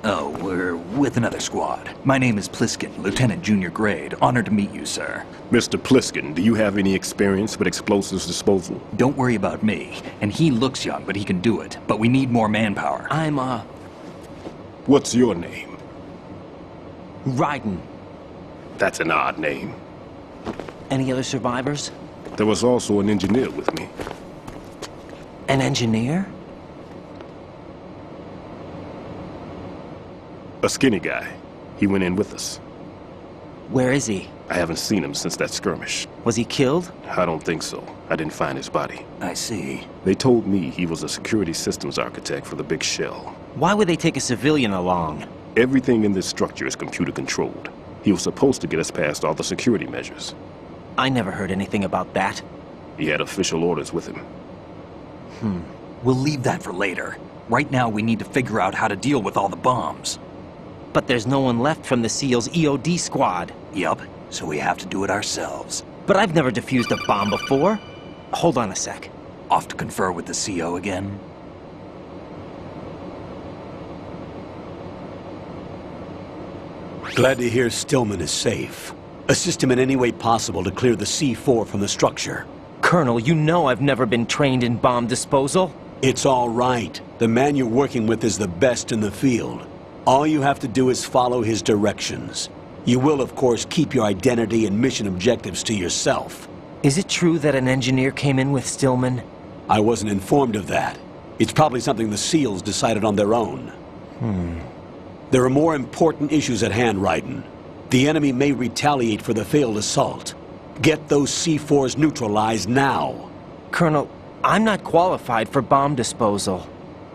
Oh, we're with another squad. My name is Pliskin, Lieutenant Junior Grade. Honored to meet you, sir. Mr. Pliskin, do you have any experience with explosives disposal? Don't worry about me. And he looks young, but he can do it. But we need more manpower. What's your name? Raiden. That's an odd name. Any other survivors? There was also an engineer with me. An engineer? A skinny guy. He went in with us. Where is he? I haven't seen him since that skirmish. Was he killed? I don't think so. I didn't find his body. I see. They told me he was a security systems architect for the big shell. Why would they take a civilian along? Everything in this structure is computer controlled. He was supposed to get us past all the security measures. I never heard anything about that. He had official orders with him. We'll leave that for later. Right now, we need to figure out how to deal with all the bombs. But there's no one left from the SEAL's EOD squad. Yup, so we have to do it ourselves. But I've never defused a bomb before. Hold on a sec. Off to confer with the CO again? Glad to hear Stillman is safe. Assist him in any way possible to clear the C4 from the structure. Colonel, you know I've never been trained in bomb disposal. It's all right. The man you're working with is the best in the field. All you have to do is follow his directions. You will, of course, keep your identity and mission objectives to yourself. Is it true that an engineer came in with Stillman? I wasn't informed of that. It's probably something the SEALs decided on their own. There are more important issues at hand, Raiden. The enemy may retaliate for the failed assault. Get those C4s neutralized now. Colonel, I'm not qualified for bomb disposal.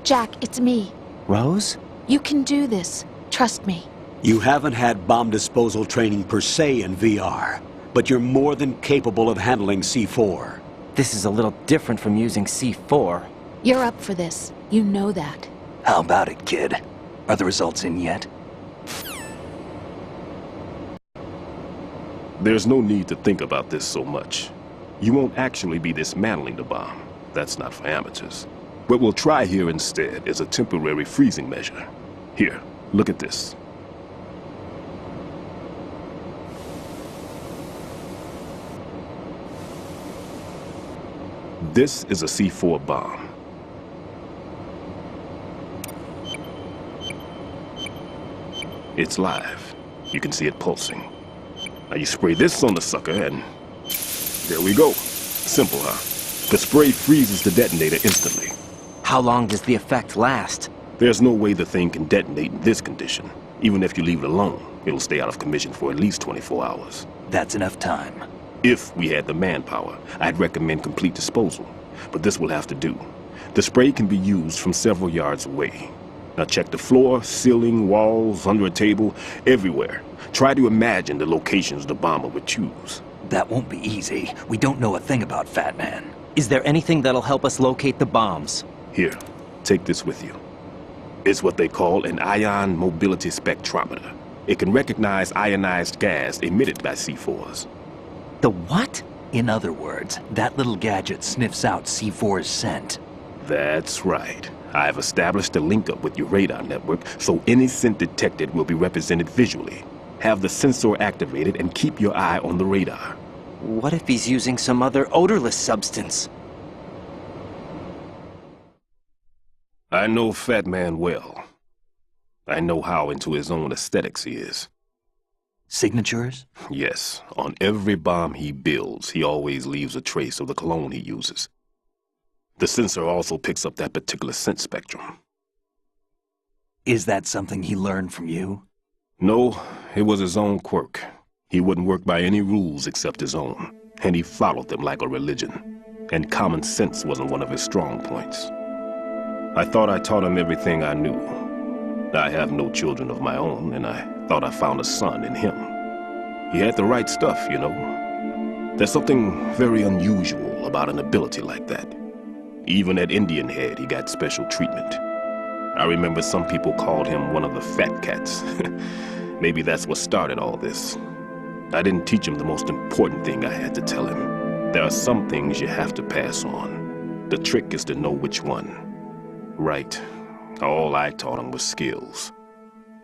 Jack, it's me. Rose? You can do this. Trust me. You haven't had bomb disposal training per se in VR, but you're more than capable of handling C4. This is a little different from using C4. You're up for this. You know that. How about it, kid? Are the results in yet? There's no need to think about this so much. You won't actually be dismantling the bomb. That's not for amateurs. What we'll try here instead is a temporary freezing measure. Here, look at this. This is a C4 bomb. It's live. You can see it pulsing. Now you spray this on the sucker and... there we go. Simple, huh? The spray freezes the detonator instantly. How long does the effect last? There's no way the thing can detonate in this condition. Even if you leave it alone, it'll stay out of commission for at least 24 hours. That's enough time. If we had the manpower, I'd recommend complete disposal. But this will have to do. The spray can be used from several yards away. Now check the floor, ceiling, walls, under a table, everywhere. Try to imagine the locations the bomber would choose. That won't be easy. We don't know a thing about Fat Man. Is there anything that'll help us locate the bombs? Here, take this with you. It's what they call an ion mobility spectrometer. It can recognize ionized gas emitted by C4s. The what? In other words, that little gadget sniffs out C4's scent. That's right. I've established a link-up with your radar network, so any scent detected will be represented visually. Have the sensor activated and keep your eye on the radar. What if he's using some other odorless substance? I know Fat Man well. I know how into his own aesthetics he is. Signatures? Yes. On every bomb he builds, he always leaves a trace of the cologne he uses. The sensor also picks up that particular scent spectrum. Is that something he learned from you? No, it was his own quirk. He wouldn't work by any rules except his own, and he followed them like a religion. And common sense wasn't one of his strong points. I thought I taught him everything I knew. I have no children of my own, and I thought I found a son in him. He had the right stuff, you know. There's something very unusual about an ability like that. Even at Indian Head, he got special treatment. I remember some people called him one of the fat cats. Maybe that's what started all this. I didn't teach him the most important thing I had to tell him. There are some things you have to pass on. The trick is to know which one. Right. All I taught him was skills.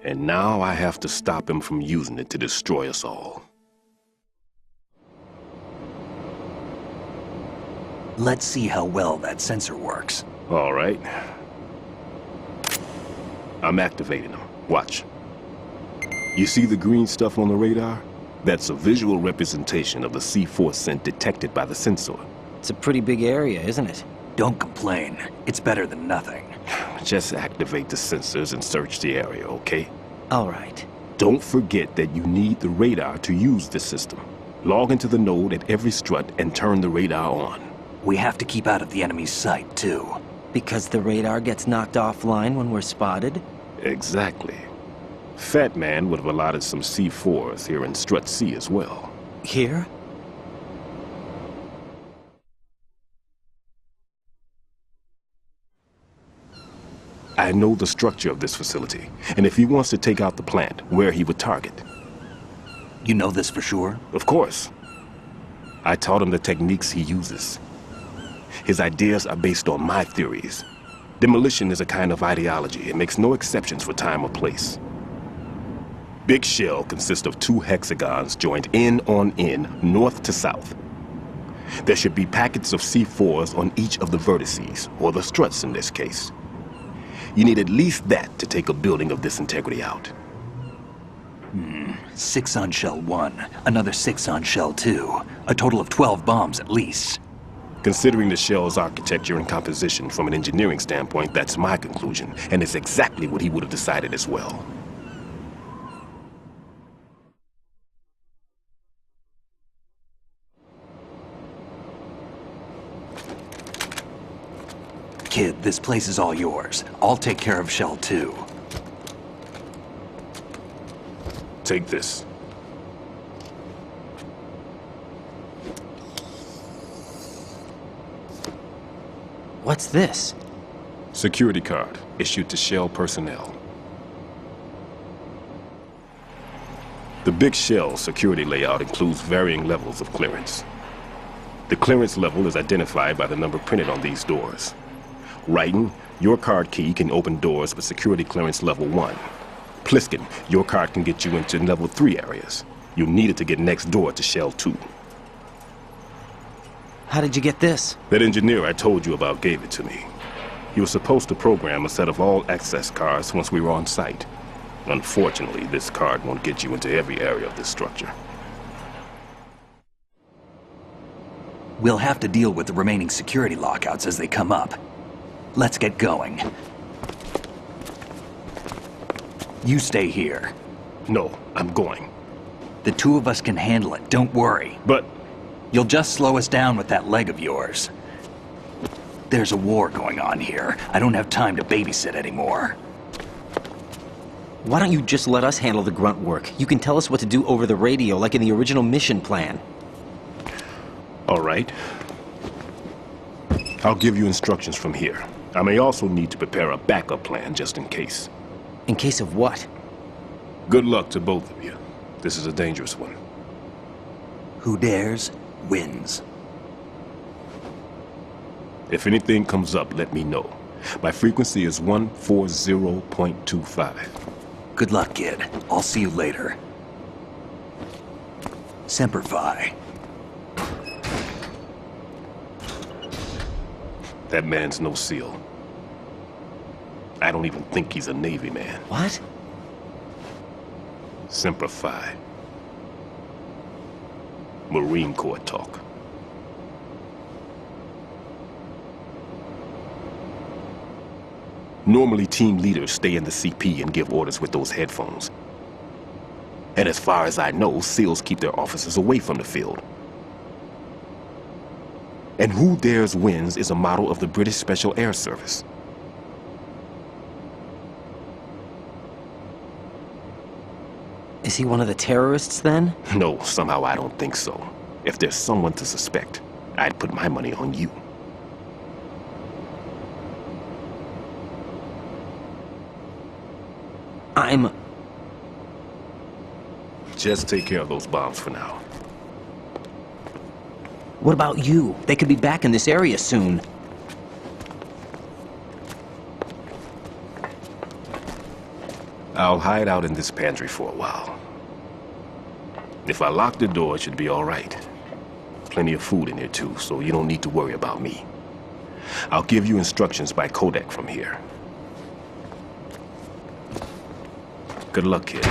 And now I have to stop him from using it to destroy us all. Let's see how well that sensor works. All right. I'm activating them. Watch. You see the green stuff on the radar? That's a visual representation of the C4 scent detected by the sensor. It's a pretty big area, isn't it? Don't complain. It's better than nothing. Just activate the sensors and search the area, okay? All right. Don't forget that you need the radar to use this system. Log into the node at every strut and turn the radar on. We have to keep out of the enemy's sight, too. Because the radar gets knocked offline when we're spotted? Exactly. Fat Man would have allotted some C4s here in Strut C as well. Here? I know the structure of this facility, and if he wants to take out the plant, where he would target. You know this for sure? Of course. I taught him the techniques he uses. His ideas are based on my theories. Demolition is a kind of ideology. It makes no exceptions for time or place. Big shell consists of 2 hexagons joined end on end, north to south. There should be packets of C4s on each of the vertices, or the struts in this case. You need at least that to take a building of this integrity out. 6 on shell 1, another 6 on shell 2. A total of 12 bombs at least. Considering the shell's architecture and composition from an engineering standpoint, that's my conclusion, and it's exactly what he would have decided as well. Kid, this place is all yours. I'll take care of shell 2. Take this. What's this? Security card, issued to Shell personnel. The Big Shell security layout includes varying levels of clearance. The clearance level is identified by the number printed on these doors. Writing, your card key can open doors with security clearance level 1. Pliskin, your card can get you into level 3 areas. You'll need it to get next door to Shell 2. How did you get this? That engineer I told you about gave it to me. He was supposed to program a set of all access cards once we were on site. Unfortunately, this card won't get you into every area of this structure. We'll have to deal with the remaining security lockouts as they come up. Let's get going. You stay here. No, I'm going. The 2 of us can handle it, don't worry. But... You'll just slow us down with that leg of yours. There's a war going on here. I don't have time to babysit anymore. Why don't you just let us handle the grunt work? You can tell us what to do over the radio, like in the original mission plan. All right. I'll give you instructions from here. I may also need to prepare a backup plan just in case. In case of what? Good luck to both of you. This is a dangerous one. Who dares, wins. If anything comes up, let me know. My frequency is 140.25. Good luck, kid. I'll see you later. Semper Fi. That man's no SEAL. I don't even think he's a Navy man. What? Simplify. Marine Corps talk. Normally, team leaders stay in the CP and give orders with those headphones. And as far as I know, SEALs keep their officers away from the field. And who dares wins is a model of the British Special Air Service. Is he one of the terrorists, then? No, somehow I don't think so. If there's someone to suspect, I'd put my money on you. Just take care of those bombs for now. What about you? They could be back in this area soon. I'll hide out in this pantry for a while. If I lock the door, it should be all right. Plenty of food in here too, so you don't need to worry about me. I'll give you instructions by codec from here. Good luck, kid.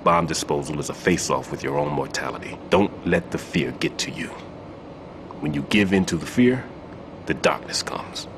Bomb disposal is a face-off with your own mortality. Don't let the fear get to you. When you give in to the fear, the darkness comes.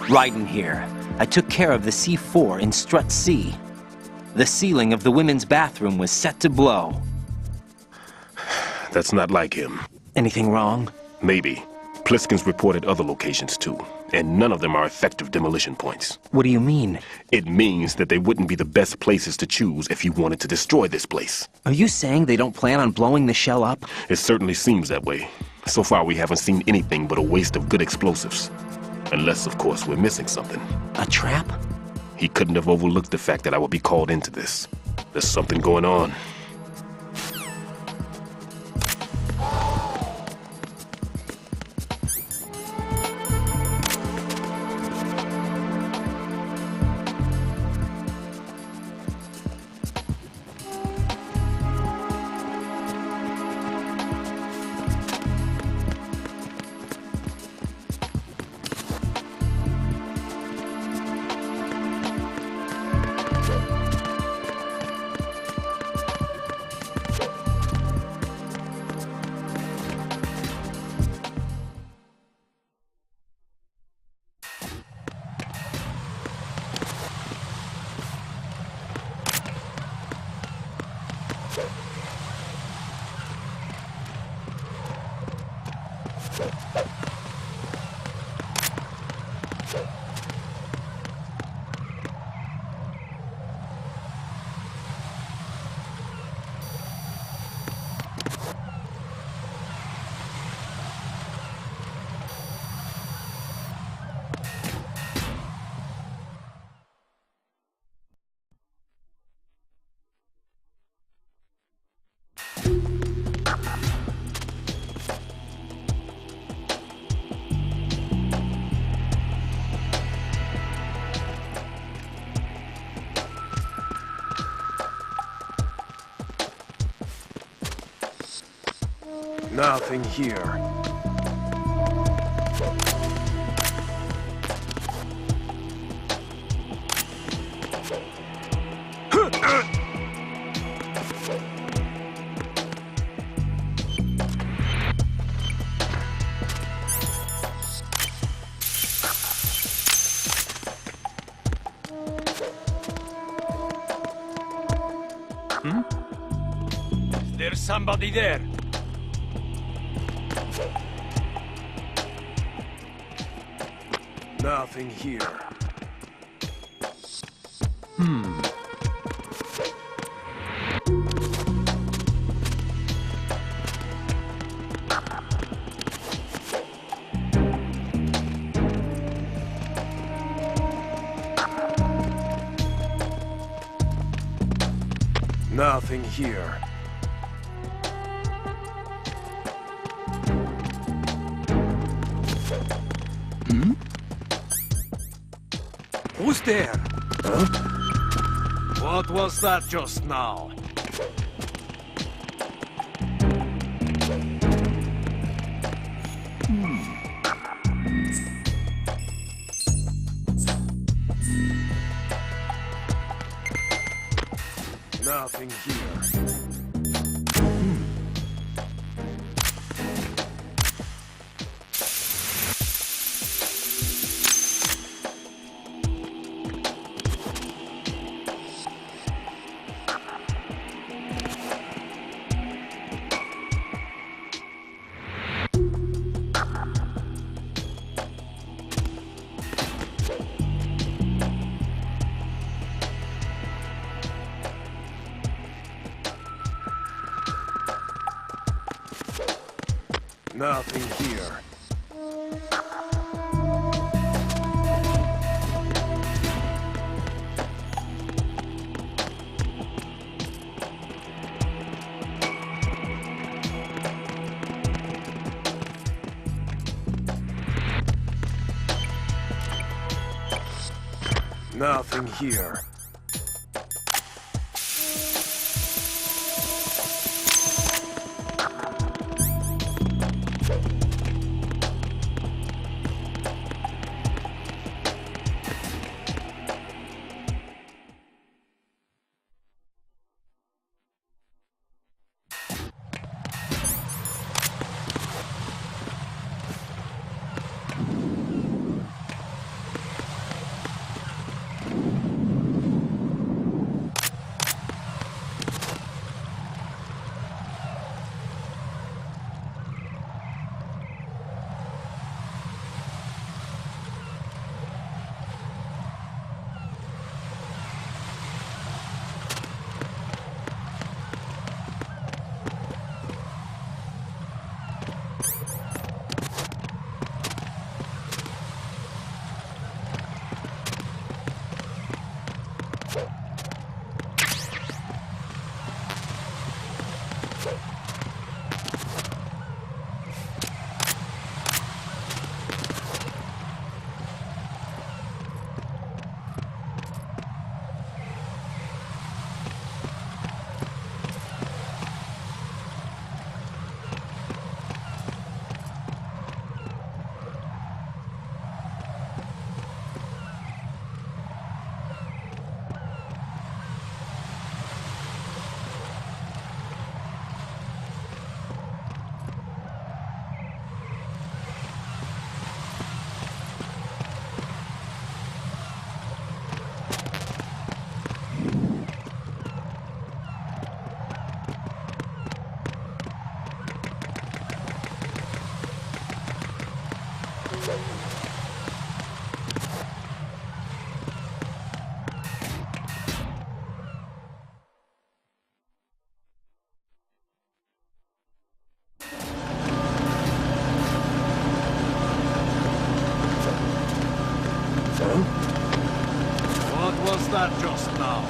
Raiden here. I took care of the C4 in Strut C. The ceiling of the women's bathroom was set to blow. That's not like him. Anything wrong? Maybe. Pliskin's reported other locations too, and none of them are effective demolition points. What do you mean? It means that they wouldn't be the best places to choose if you wanted to destroy this place. Are you saying they don't plan on blowing the shell up? It certainly seems that way. So far we haven't seen anything but a waste of good explosives. Unless, of course, we're missing something. A trap? He couldn't have overlooked the fact that I would be called into this. There's something going on. Nothing here. There's somebody there. Nothing here. Nothing here. Who's there? Huh? What was that just now? Nothing here. Nothing here. Nothing here. What was that just now?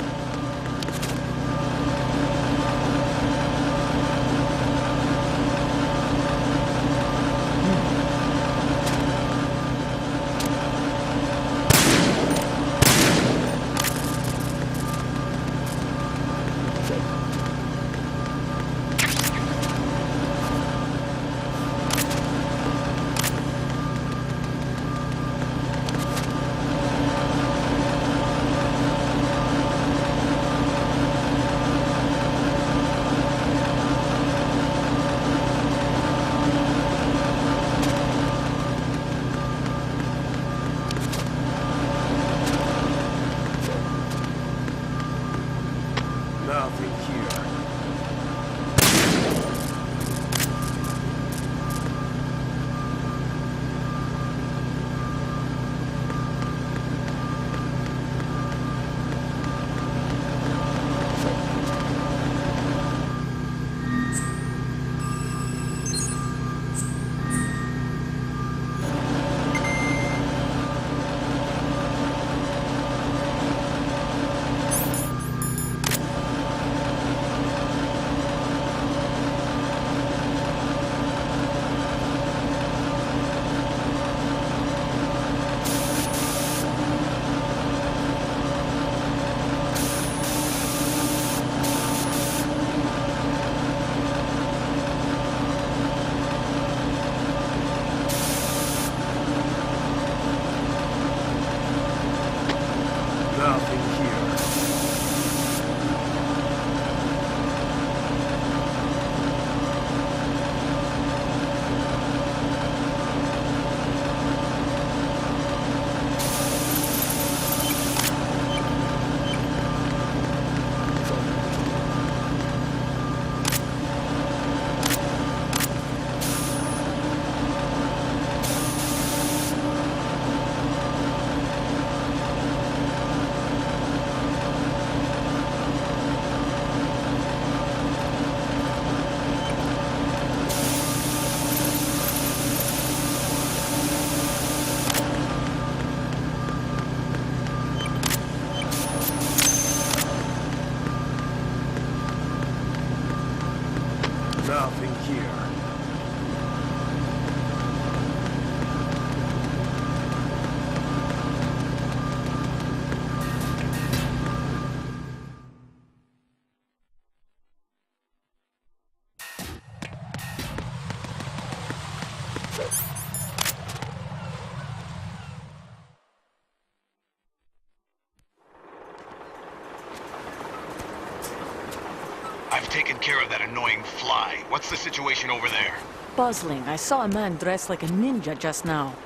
I've taken care of that annoying fly. What's the situation over there? Puzzling. I saw a man dressed like a ninja just now.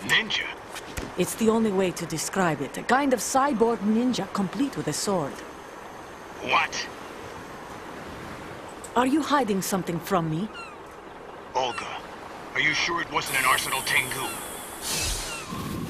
Ninja? It's the only way to describe it. A kind of cyborg ninja, complete with a sword. What? Are you hiding something from me? Olga, are you sure it wasn't an Arsenal Tengu?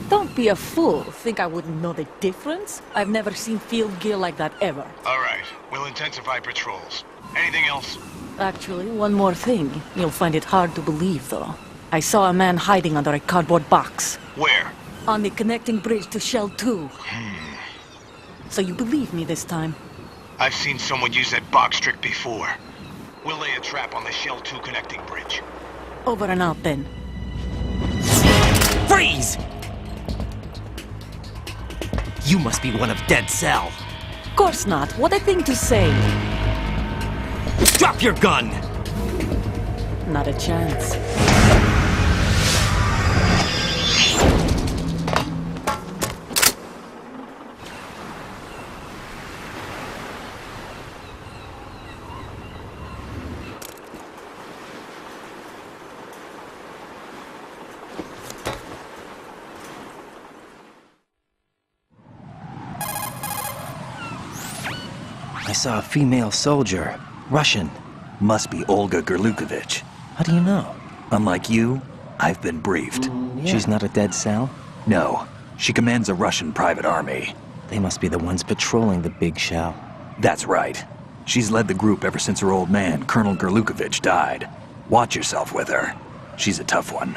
Don't be a fool. Think I wouldn't know the difference? I've never seen field gear like that ever. All right, we'll intensify patrols. Anything else? Actually, one more thing. You'll find it hard to believe, though. I saw a man hiding under a cardboard box. Where? On the connecting bridge to Shell 2. So you believe me this time? I've seen someone use that box trick before. We'll lay a trap on the Shell 2 connecting bridge. Over and out, then. Freeze! You must be one of Dead Cell. Of course not. What a thing to say. Drop your gun! Not a chance. I saw a female soldier. Russian. Must be Olga Gerlukovich. How do you know? Unlike you, I've been briefed. She's not a Dead Cell? No. She commands a Russian private army. They must be the ones patrolling the big shell. That's right. She's led the group ever since her old man, Colonel Gerlukovich, died. Watch yourself with her. She's a tough one.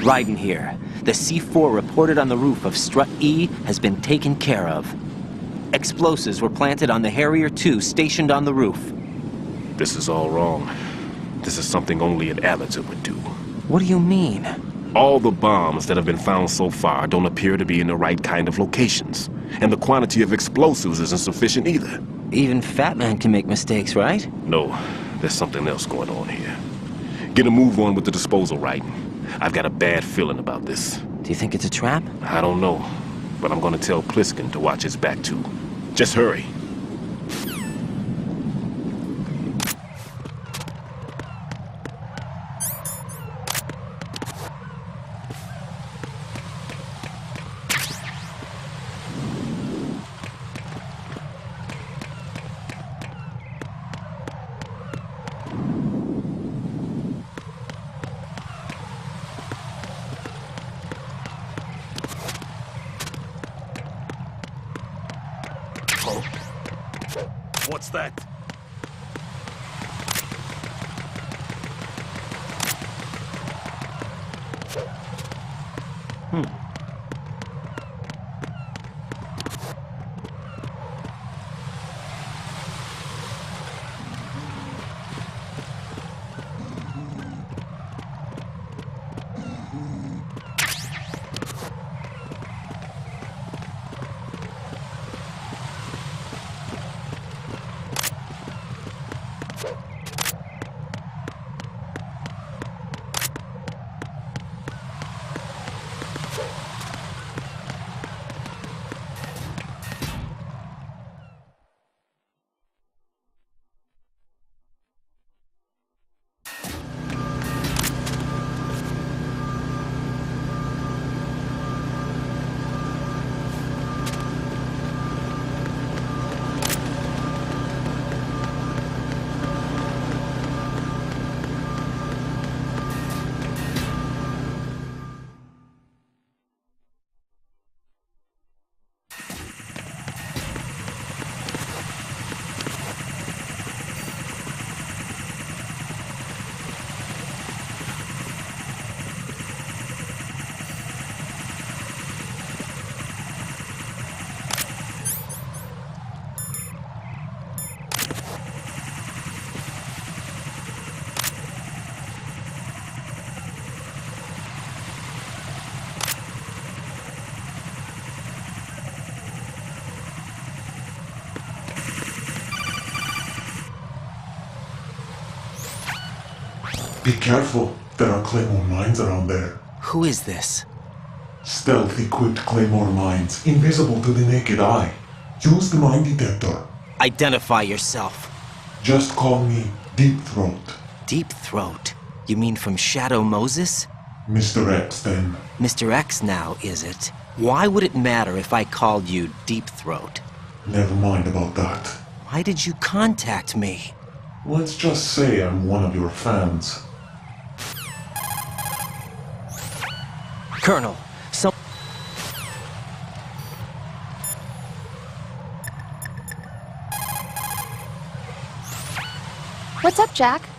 Raiden here. The C4 reported on the roof of Strut E has been taken care of. Explosives were planted on the Harrier 2 stationed on the roof. This is all wrong. This is something only an amateur would do. What do you mean? All the bombs that have been found so far don't appear to be in the right kind of locations. And the quantity of explosives isn't sufficient either. Even Fat Man can make mistakes, right? No, there's something else going on here. Get a move on with the disposal, Raiden. I've got a bad feeling about this. Do you think it's a trap? I don't know, but I'm gonna tell Pliskin to watch his back too. Just hurry. What's that? Be careful. There are Claymore mines around there. Who is this? Stealth-equipped Claymore mines, invisible to the naked eye. Use the mine detector. Identify yourself. Just call me Deep Throat. Deep Throat? You mean from Shadow Moses? Mr. X, then. Mr. X now, is it? Why would it matter if I called you Deep Throat? Never mind about that. Why did you contact me? Let's just say I'm one of your fans. Colonel, What's up, Jack?